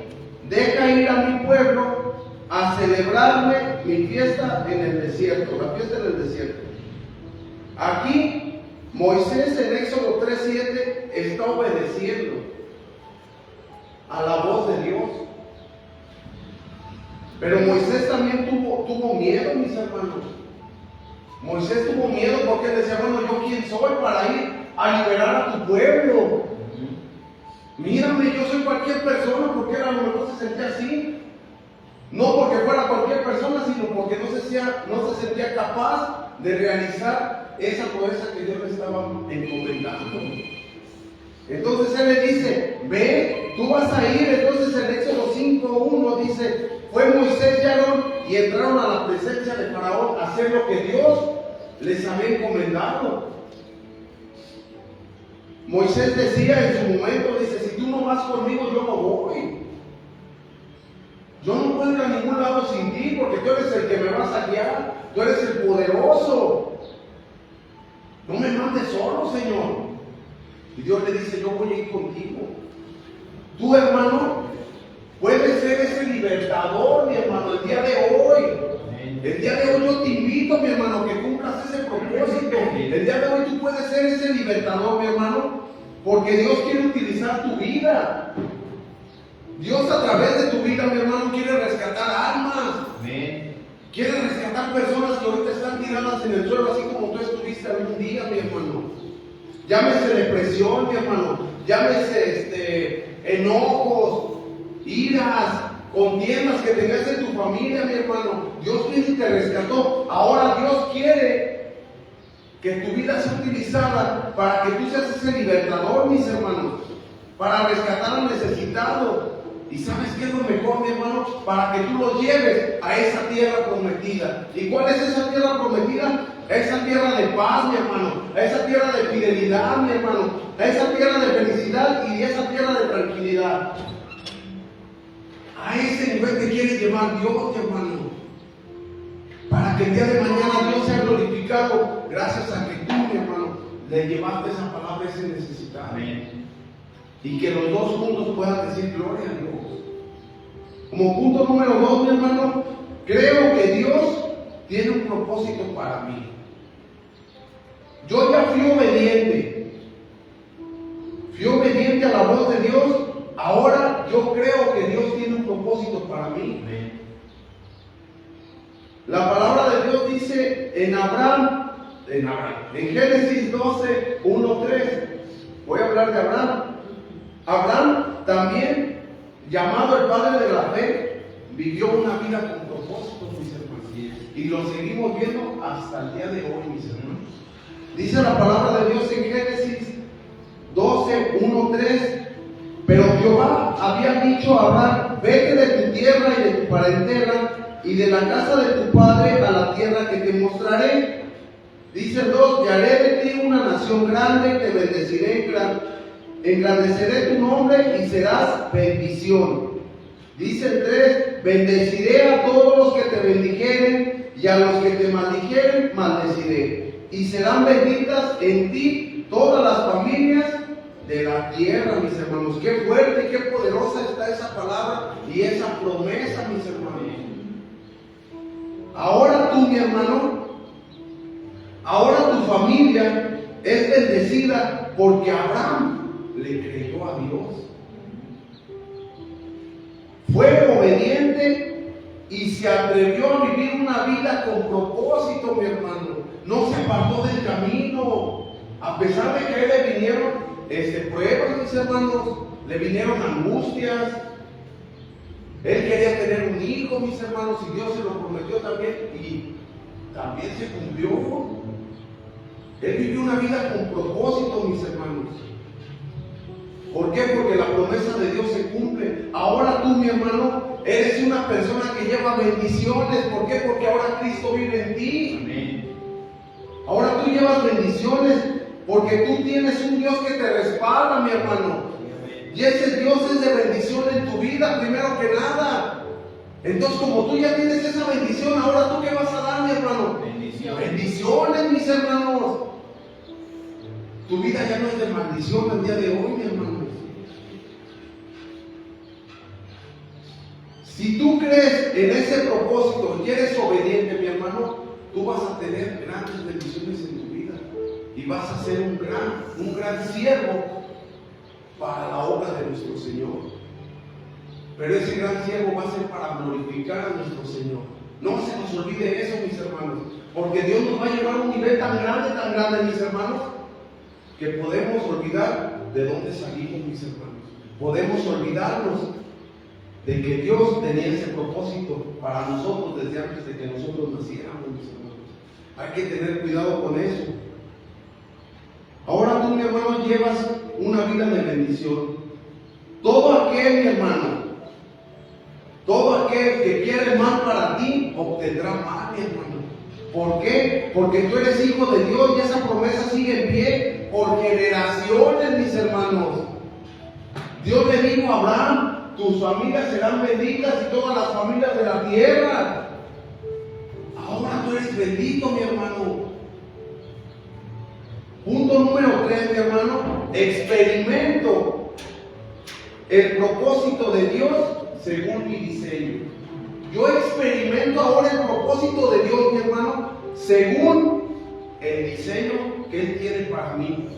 deja ir a mi pueblo a celebrarme mi fiesta en el desierto, la fiesta en el desierto. Aquí Moisés en Éxodo 3:7 está obedeciendo a la voz de Dios. Pero Moisés también tuvo miedo, mis hermanos. Moisés tuvo miedo porque él decía: bueno, ¿yo quién soy para ir a liberar a tu pueblo? Mírame, yo soy cualquier persona, porque él a lo mejor se sentía así. No porque fuera cualquier persona, sino porque no se sentía capaz de realizar esa proeza que Dios le estaba encomendando. Entonces él le dice: ve, tú vas a ir. Entonces en Éxodo 5:1 dice: fue Moisés y Aarón y entraron a la presencia de Faraón a hacer lo que Dios les había encomendado. Moisés decía en su momento, dice: si tú no vas conmigo, yo no voy. Yo no puedo ir a ningún lado sin ti, porque tú eres el que me vas a guiar, tú eres el poderoso. No me mandes solo, Señor. Y Dios le dice: yo voy a ir contigo. Tú, hermano, puedes ser ese libertador, mi hermano, el día de hoy. El día de hoy yo te invito, mi hermano, que cumplas ese propósito. El día de hoy tú puedes ser ese libertador, mi hermano, porque Dios quiere utilizar tu vida. Dios a través de tu vida, mi hermano, quiere rescatar almas. Quiere rescatar personas que ahorita están tiradas en el suelo, así como tú estuviste algún día, mi hermano. Llámese depresión, mi hermano. Llámese enojos, iras, contiendas que tenías en tu familia, mi hermano. Dios viene y te rescató. Ahora Dios quiere que tu vida sea utilizada para que tú seas ese libertador, mis hermanos, para rescatar al necesitado. ¿Y sabes qué es lo mejor, mi hermano? Para que tú lo lleves a esa tierra prometida. ¿Y cuál es esa tierra prometida? Esa tierra de paz, mi hermano. Esa tierra de fidelidad, mi hermano. Esa tierra de felicidad y esa tierra de tranquilidad. A ese nivel te quiere llevar Dios, mi hermano. Para que el día de mañana Dios sea glorificado gracias a que tú, mi hermano, le llevaste esa palabra a ese necesitado. Amén. Y que los dos juntos puedan decir gloria a Dios. Como punto número 2, mi hermano, creo que Dios tiene un propósito para mí. Yo ya fui obediente a la voz de Dios. Ahora yo creo que Dios tiene un propósito para mí. La palabra de Dios dice en Génesis 12, 1, 3. Voy a hablar de Abraham. Abraham, también llamado el padre de la fe, vivió una vida con propósito, mis hermanos. Y lo seguimos viendo hasta el día de hoy, mis hermanos. Dice la palabra de Dios en Génesis 12, 1, 3. Pero Jehová había dicho a Abraham: vete de tu tierra y de tu parentela y de la casa de tu padre a la tierra que te mostraré. Dice 2: y haré de ti una nación grande, te bendeciré, engrandeceré tu nombre y serás bendición. Dice 3: bendeciré a todos los que te bendijeren y a los que te maldijeren maldeciré. Y serán benditas en ti todas las familias de la tierra, mis hermanos. Qué fuerte y qué poderosa está esa palabra y esa promesa, mis hermanos. Ahora tú, mi hermano, ahora tu familia es bendecida porque Abraham le creyó a Dios. Fue obediente y se atrevió a vivir una vida con propósito, mi hermano. No se apartó del camino. A pesar de que a él le vinieron pruebas, mis hermanos, le vinieron angustias. Él quería tener un hijo, mis hermanos, y Dios se lo prometió también, y también se cumplió. Él vivió una vida con propósito, mis hermanos. ¿Por qué? Porque la promesa de Dios se cumple. Ahora tú, mi hermano, eres una persona que lleva bendiciones. ¿Por qué? Porque ahora Cristo vive en ti. Amén. Ahora tú llevas bendiciones porque tú tienes un Dios que te respalda, mi hermano. Y ese Dios es de bendición en tu vida, primero que nada. Entonces, como tú ya tienes esa bendición, ahora tú, ¿qué vas a dar, mi hermano? Bendiciones. Bendiciones, mis hermanos. Tu vida ya no es de maldición el día de hoy, mi hermano. Si tú crees en ese propósito y eres obediente, mi hermano, tú vas a tener grandes bendiciones en tu vida y vas a ser un gran siervo para la obra de nuestro Señor. Pero ese gran siervo va a ser para glorificar a nuestro Señor. No se nos olvide eso, mis hermanos, porque Dios nos va a llevar a un nivel tan grande, mis hermanos, que podemos olvidar de dónde salimos, mis hermanos. Podemos olvidarnos de que Dios tenía ese propósito para nosotros desde antes de que nosotros naciéramos, mis hermanos. Hay que tener cuidado con eso. Ahora tú, mi hermano, llevas una vida de bendición. Todo aquel, mi hermano, todo aquel que quiere mal para ti, obtendrá mal, mi hermano. ¿Por qué? Porque tú eres hijo de Dios y esa promesa sigue en pie por generaciones, mis hermanos. Dios le dijo a Abraham: tus familias serán benditas y todas las familias de la tierra. Ahora tú eres bendito, mi hermano. Punto número 3, mi hermano. Experimento el propósito de Dios según mi diseño. Yo experimento ahora el propósito de Dios, mi hermano, según el diseño que Él tiene para mí.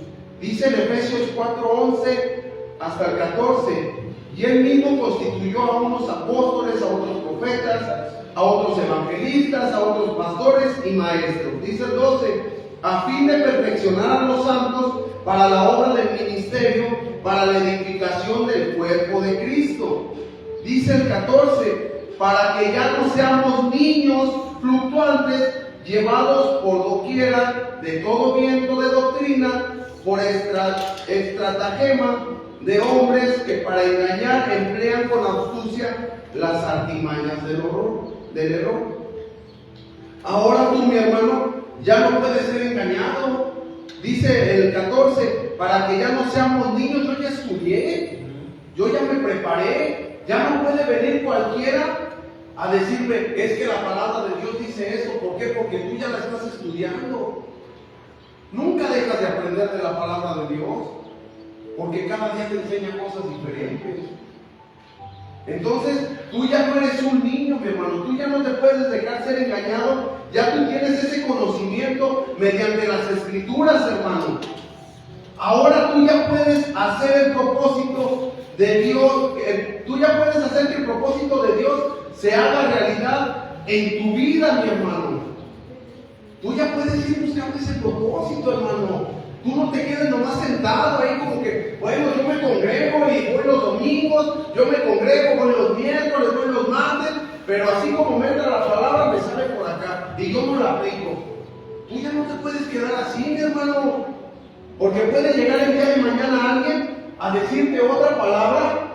Dice en Efesios 4:11 hasta el 14: y Él mismo constituyó a unos apóstoles, a otros profetas, a otros evangelistas, a otros pastores y maestros. Dice el 12: a fin de perfeccionar a los santos para la obra del ministerio, para la edificación del cuerpo de Cristo. Dice el 14: para que ya no seamos niños fluctuantes, llevados por doquiera de todo viento de doctrina, por estratagema de hombres que para engañar emplean con astucia las artimañas del error. Ahora tú, mi hermano, ya no puedes ser engañado. Dice el 14: para que ya no seamos niños. Yo ya estudié, yo ya me preparé. Ya no puede venir cualquiera a decirme: es que la palabra de Dios dice esto. ¿Por qué? Porque tú ya la estás estudiando. Nunca dejas de aprender de la palabra de Dios, porque cada día te enseña cosas diferentes. Entonces, tú ya no eres un niño, mi hermano. Tú ya no te puedes dejar ser engañado. Ya tú tienes ese conocimiento mediante las Escrituras, hermano. Ahora tú ya puedes hacer el propósito de Dios. Tú ya puedes hacer que el propósito de Dios se haga realidad en tu vida, mi hermano. Tú ya puedes ir buscando ese propósito, hermano. Tú no te quedes nomás sentado ahí como que, bueno, yo me congrego y voy los domingos, yo me congrego, voy los miércoles, voy los martes, pero así como me entra la palabra, me sale por acá y yo no la aplico. Tú ya no te puedes quedar así, mi hermano, porque puede llegar el día de mañana alguien a decirte otra palabra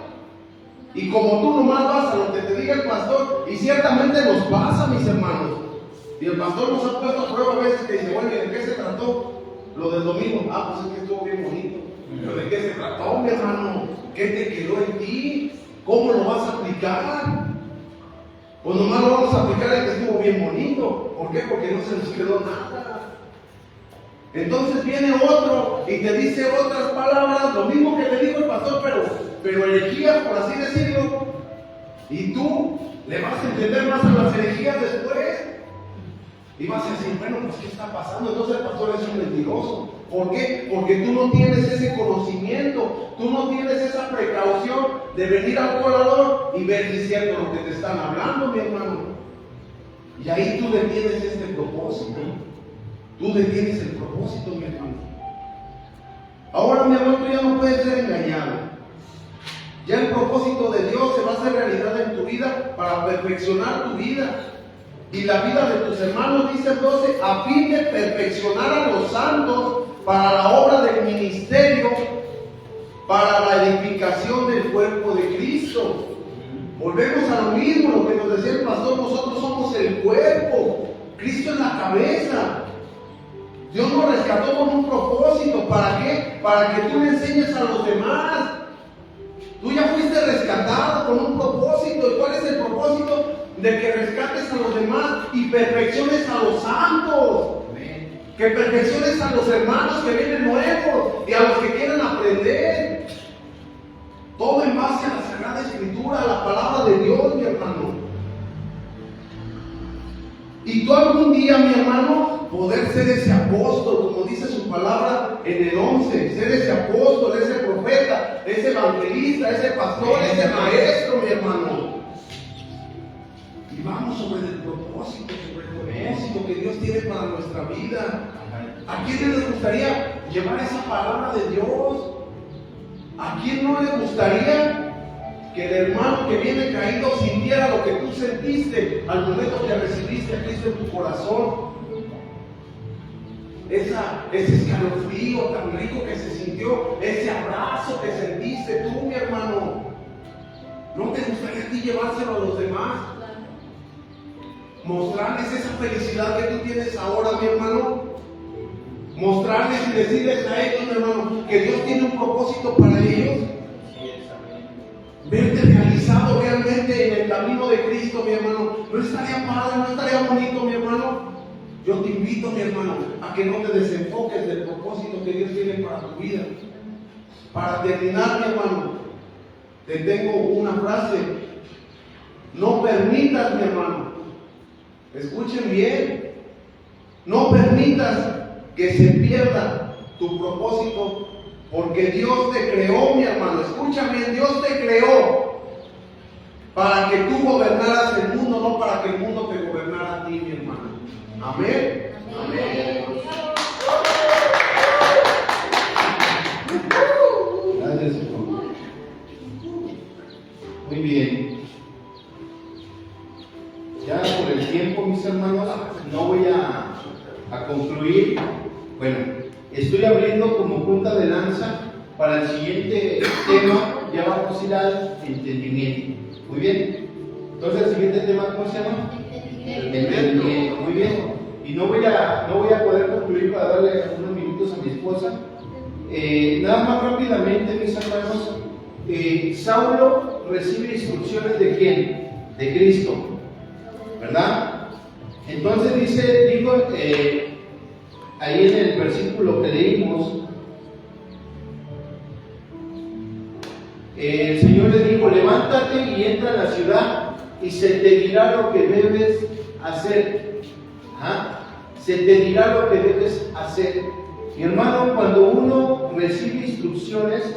y como tú nomás vas a lo que te diga el pastor, y ciertamente nos pasa, mis hermanos, y el pastor nos ha puesto a prueba a veces que dice: bueno, ¿de qué se trató lo del domingo? Ah, pues es que estuvo bien bonito. ¿Pero de qué se trató, mi hermano? ¿Qué te quedó en ti? ¿Cómo lo vas a aplicar? Pues nomás lo vamos a aplicar en que estuvo bien bonito. ¿Por qué? Porque no se nos quedó nada. Entonces viene otro y te dice otras palabras, lo mismo que te dijo el pastor, pero herejías, por así decirlo, y tú le vas a entender más a las herejías después. Y vas a decir: bueno, pues ¿qué está pasando? Entonces el pastor es un mentiroso. ¿Por qué? Porque tú no tienes ese conocimiento, tú no tienes esa precaución de venir al colador y ver si es cierto lo que te están hablando, mi hermano. Y ahí tú detienes este propósito. Tú detienes el propósito, mi hermano. Ahora, mi hermano, tú ya no puedes ser engañado. Ya el propósito de Dios se va a hacer realidad en tu vida para perfeccionar tu vida y la vida de tus hermanos. Dice el 12: a fin de perfeccionar a los santos para la obra del ministerio, para la edificación del cuerpo de Cristo. Volvemos a lo mismo, lo que nos decía el pastor, nosotros somos el cuerpo, Cristo es la cabeza. Dios nos rescató con un propósito. ¿Para qué? Para que tú le enseñes a los demás. Tú ya fuiste rescatado con un propósito. ¿Y cuál es el propósito? De que rescates a los demás y perfecciones a los santos. Que perfecciones a los hermanos que vienen nuevos y a los que quieren aprender. Todo en base a la Sagrada Escritura, a la palabra de Dios, mi hermano. Y tú algún día, mi hermano, poder ser ese apóstol, como dice su palabra en el 11, ser ese apóstol, ese profeta, ese evangelista, ese pastor, ese maestro, mi hermano. Y vamos sobre el propósito que Dios tiene para nuestra vida. ¿A quién les gustaría llevar esa palabra de Dios? ¿A quién no le gustaría que el hermano que viene caído sintiera lo que tú sentiste al momento que recibiste a Cristo en tu corazón? Ese escalofrío tan rico que se sintió, ese abrazo que sentiste tú, mi hermano. ¿No te gustaría a ti llevárselo a los demás? Mostrarles esa felicidad que tú tienes ahora, mi hermano. Mostrarles y decirles a ellos, mi hermano, que Dios tiene un propósito para ellos. Verte realizado realmente en el camino de Cristo, mi hermano. ¿No estaría padre, no estaría bonito, mi hermano? Yo te invito, mi hermano, a que no te desenfoques del propósito que Dios tiene para tu vida. Para terminar, mi hermano, te tengo una frase. No permitas, mi hermano, escuchen bien, no permitas que se pierda tu propósito, porque Dios te creó, mi hermano. Escucha bien, Dios te creó para que tú gobernaras el mundo, no para que el mundo te gobernara a ti, mi hermano. Amén. Amén. Gracias, Señor. Muy bien. Ya por el tiempo, mis hermanos, no voy a concluir. Bueno, estoy abriendo como punta de lanza para el siguiente tema. Ya vamos a ir al entendimiento. Muy bien. Entonces, el siguiente tema, ¿cómo se llama? Entendimiento. Muy bien. Y no voy a poder concluir para darle unos minutos a mi esposa. Nada más rápidamente, mis hermanos. Saulo recibe instrucciones ¿de quién? De Cristo, ¿verdad? Entonces dijo ahí en el versículo que leímos, el Señor le dijo: levántate y entra a la ciudad y se te dirá lo que debes hacer. Se te dirá lo que debes hacer. Mi hermano, cuando uno recibe instrucciones,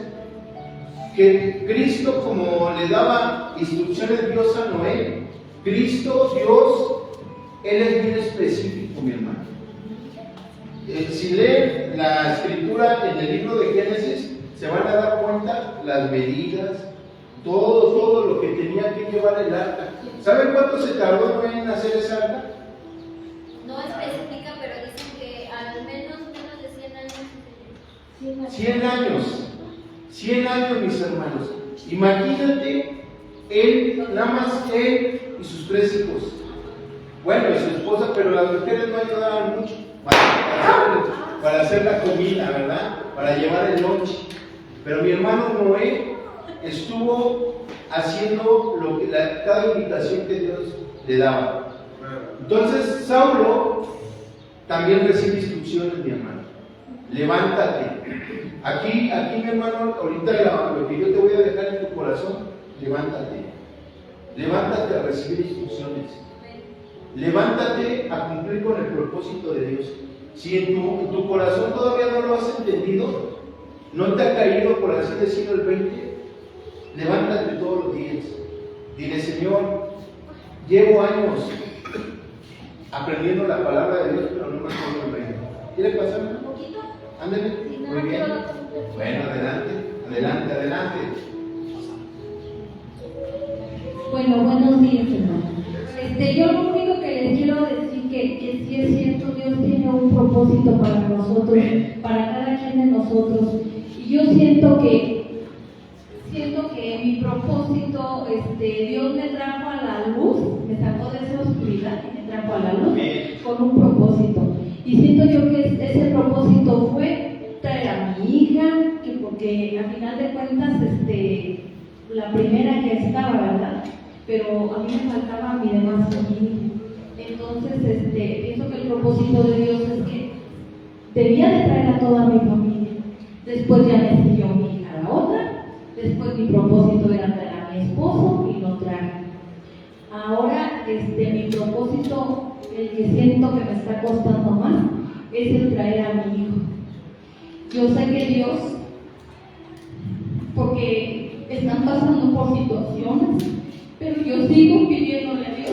que Cristo, como le daba instrucciones Dios a Noé, Cristo, Dios, Él es bien específico, mi hermano. Si leen la escritura en el libro de Génesis, se van a dar cuenta las medidas, todo lo que tenía que llevar el arca. ¿Saben cuánto se tardó en hacer esa arca? No especifica, pero dicen que al menos de 100 años. 100 años. 100 años, mis hermanos. Imagínate, él, nada más él y sus 3 hijos. Bueno, y su esposa, pero las mujeres no ayudaban mucho para hacer la comida, ¿verdad? Para llevar el lonche. Pero mi hermano Noé estuvo haciendo cada invitación que Dios le daba. Entonces, Saulo también recibe instrucciones, mi hermano. Levántate. Aquí, mi hermano, ahorita lo que yo te voy a dejar en tu corazón, levántate. Levántate a recibir instrucciones. Levántate a cumplir con el propósito de Dios. Si en tu corazón todavía no lo has entendido, no te ha caído, por así decirlo, el 20, levántate todos los días. Dile: Señor, llevo años aprendiendo la palabra de Dios, pero no me acuerdo el 20. ¿Quiere pasarme un poquito? Ándale. Muy bien. Bueno, adelante. Bueno, buenos días, hermano. Yo lo único que les quiero decir que sí es cierto, Dios tiene un propósito para nosotros, para cada quien de nosotros. Y yo siento que propósito, Dios me trajo a la luz, me sacó de esa oscuridad y me trajo a la luz con un propósito. Y siento yo que ese propósito fue traer a mi hija, que porque a final de cuentas, la primera que estaba, ¿verdad? Pero a mí me faltaba mi demás familia. Entonces, pienso que el propósito de Dios es que debía de traer a toda mi familia. Después ya me siguió mi hija la otra. Después mi propósito era traer a mi esposo y lo traje. Ahora, mi propósito, el que siento que me está costando más, es el traer a mi hijo. Yo sé que Dios, porque están pasando por situaciones, pero yo sigo pidiéndole a Dios.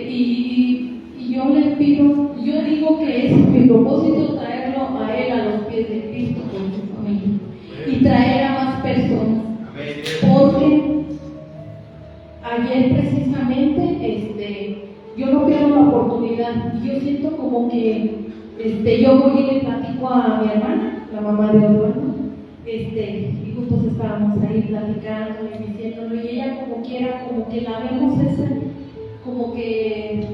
Y yo le pido, yo digo que es mi propósito traerlo a él a los pies de Cristo con su familia y traer a más personas. Porque ayer precisamente yo no pierdo la oportunidad y yo siento como que yo voy y le platico a mi hermana, la mamá de Eduardo, y justo estábamos ahí platicando y diciéndolo, y ella como quiera, como que la vemos como que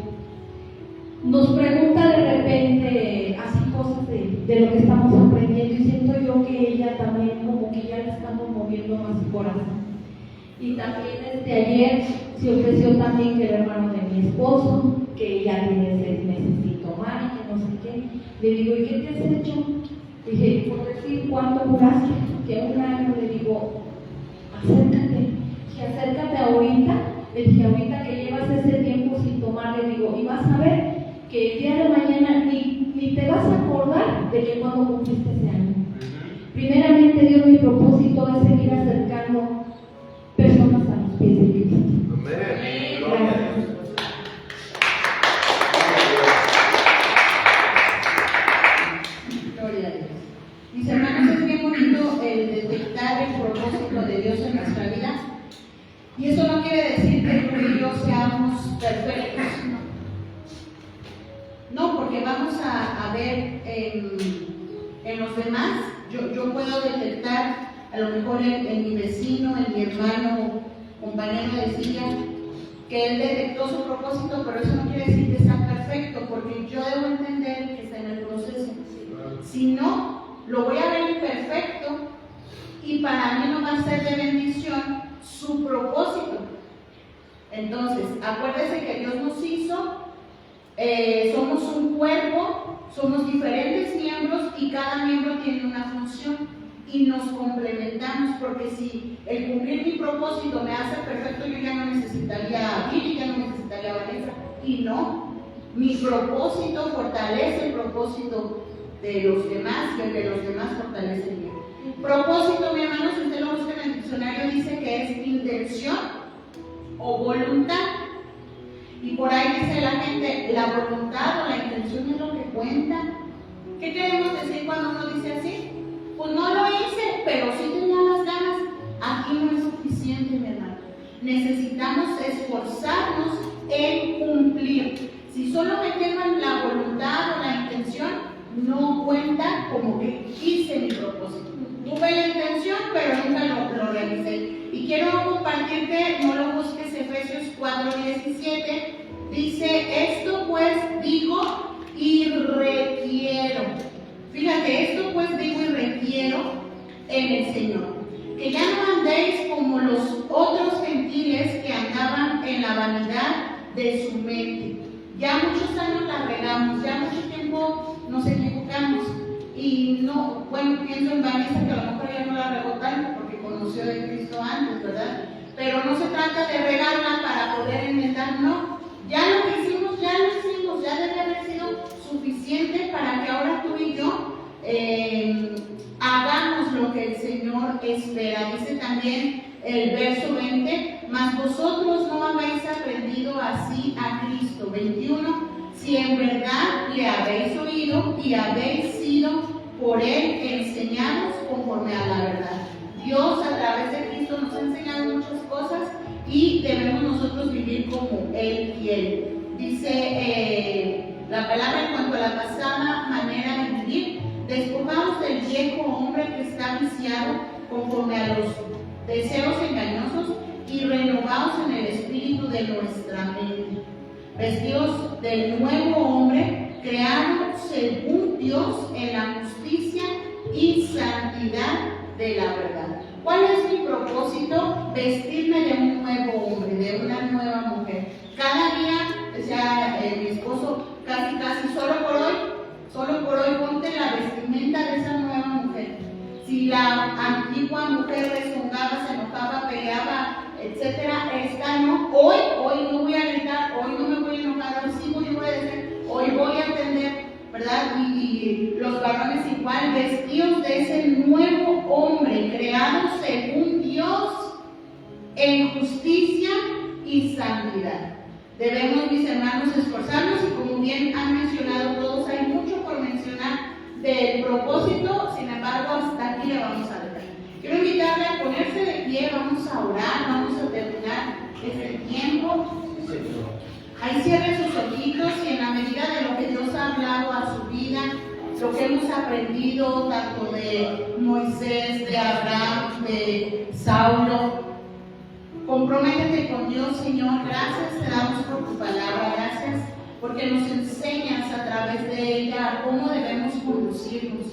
nos pregunta de repente así cosas de lo que estamos aprendiendo, y siento yo que ella también como que ya le estamos moviendo más su corazón. Y también ayer se ofreció también que el hermano de mi esposo, que ya tiene 6 meses sin tomar y que no sé qué, le digo, ¿y qué te has hecho? Dije, por decir cuánto duraste, que a un año. Le digo, acércate ahorita. Le dije, ahorita que llevas ese tiempo sin tomar, le digo, y vas a ver que el día de mañana ni te vas a acordar de que cuando cumpliste ese año. Primeramente, Dios, mi propósito es seguir acercando personas a los pies de Cristo. Amén. Gracias. Gloria a Dios. Mis hermanos, es bien bonito el detectar el propósito de Dios en nuestra vida. Y eso no quiere decir que tú y yo seamos perfectos. No, porque vamos a ver en los demás, yo puedo detectar a lo mejor en mi vecino, en mi hermano, compañero de silla, que él detectó su propósito, pero eso no quiere decir que sea perfecto, porque yo debo entender que está en el proceso. Si no, lo voy a ver imperfecto y para mí no va a ser de bendición su propósito. Entonces, acuérdese que Dios nos hizo, somos un cuerpo, somos diferentes miembros y cada miembro tiene una función y nos complementamos, porque si el cumplir mi propósito me hace perfecto, yo ya no necesitaría a Billy, ya no necesitaría a Vanessa, y no, mi propósito fortalece el propósito de los demás y el de los demás fortalece el mío. Propósito, mi hermano, si usted lo busca en el diccionario, dice que es intención o voluntad. Y por ahí dice la gente, la voluntad o la intención es lo que cuenta. ¿Qué queremos decir cuando uno dice así? Pues no lo hice, pero sí tenía las ganas. Aquí no es suficiente, mi hermano. Necesitamos esforzarnos en cumplir. Si solo me quedo en la voluntad o la intención, no cuenta como que hice mi propósito. Tuve la intención, pero nunca lo realicé. Y quiero compartirte, no lo busques, Efesios 4:17, dice, esto pues digo y requiero. Fíjate, esto pues digo y requiero en el Señor, que ya no andéis como los otros gentiles que andaban en la vanidad de su mente. Ya muchos años la regamos, ya mucho tiempo nos equivocamos. Y no, bueno, pienso en Vanessa, que a lo mejor ya no la regó tanto porque conoció de Cristo antes, ¿verdad? Pero no se trata de regarla para poder enmendar, no. Ya lo que hicimos, ya debe haber sido suficiente para que ahora tú y yo hagamos lo que el Señor espera. Dice también el verso 20, mas vosotros no habéis aprendido así a Cristo. 21, si en verdad le habéis oído y habéis sido por Él enseñados conforme a la verdad. Dios a través de Cristo nos ha enseñado muchas cosas y debemos nosotros vivir como Él quiere. Dice la palabra en cuanto a la pasada manera de vivir, despojamos del viejo hombre que está viciado conforme a los deseos engañosos y renovaos en el espíritu de nuestra mente. Vestidos del nuevo hombre, creado según Dios en la justicia y santidad de la verdad. ¿Cuál es mi propósito? Vestirme de un nuevo hombre, de una nueva mujer. Cada día, decía mi esposo, casi solo por hoy ponte la vestimenta de esa nueva mujer. Si la antigua mujer rezongaba, se enojaba, peleaba, etcétera, esta no, hoy no voy a gritar, hoy no me voy a enojar, hoy sí voy a decir, hoy voy a atender, ¿verdad? Y los varones igual, vestidos de ese nuevo hombre, creado según Dios en justicia y santidad. Debemos, mis hermanos, esforzarnos y como bien han mencionado todos, hay mucho por mencionar del propósito, sin embargo, hasta aquí le vamos a dejar. Quiero invitarle a ponerse de pie, vamos a orar, vamos a terminar este tiempo. Ahí cierre sus ojitos y en la medida de lo que Dios ha hablado a su vida, lo que hemos aprendido tanto de Moisés, de Abraham, de Saulo, comprométete con Dios, Señor. Gracias te damos por tu palabra, gracias porque nos enseñas a través de ella cómo debemos conducirnos.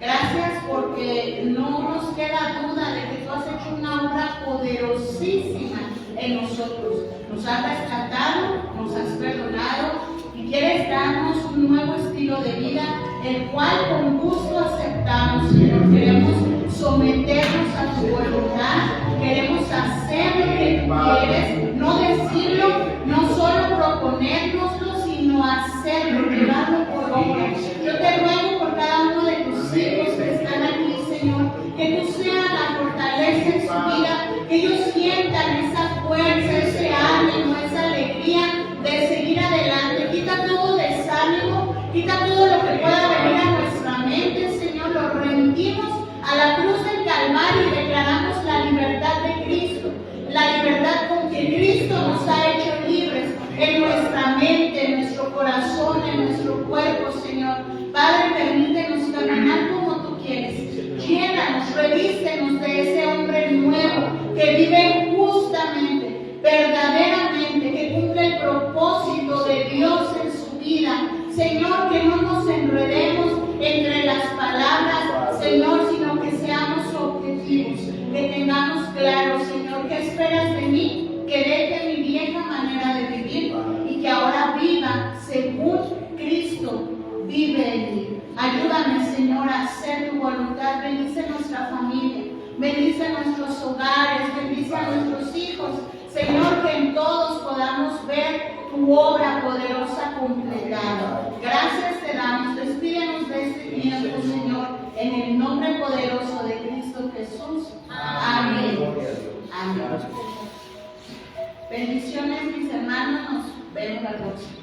Gracias porque no nos queda duda de que tú has hecho una obra poderosísima en nosotros. Nos has rescatado, nos has perdonado y quieres darnos un nuevo estilo de vida, el cual con gusto aceptamos, Señor. Queremos someternos a tu voluntad, queremos hacer lo que tú quieres, no decirlo, no solo proponérnoslo, sino hacerlo, llevarlo por obra. Yo te ruego por cada uno de tus hijos que están aquí, Señor, que tú seas la fortaleza en su vida, que ellos sientan esa fuerza, ese ánimo, esa alegría de seguir adelante. Quita todo desánimo, quita todo lo que pueda venir a nuestra mente, Señor, lo rendimos a la cruz del Calvario y declaramos la libertad de Cristo, la libertad con que Cristo nos ha hecho libres en nuestra mente, en nuestro corazón, en nuestro cuerpo, Señor. Padre, permítenos caminar como tú quieres. Llénanos, revístenos de ese hombre nuevo que vive justamente, verdaderamente, que cumple el propósito de Dios en su vida. Señor, que no nos enredemos entre las palabras, Señor, sino que seamos objetivos, que tengamos claro, Señor, ¿qué esperas de mí? Que deje mi vieja manera de vivir y que ahora viva según Cristo vive en mí. Ayúdame, Señor, a hacer tu voluntad. Bendice nuestra familia, bendice nuestros hogares, bendice a nuestros hijos. Señor, que en todos podamos ver tu obra poderosa completada. Gracias te damos. Despídenos de este tiempo, Señor, en el nombre poderoso de Cristo Jesús. Amén. Amén. Bendiciones, mis hermanos. Nos vemos la próxima.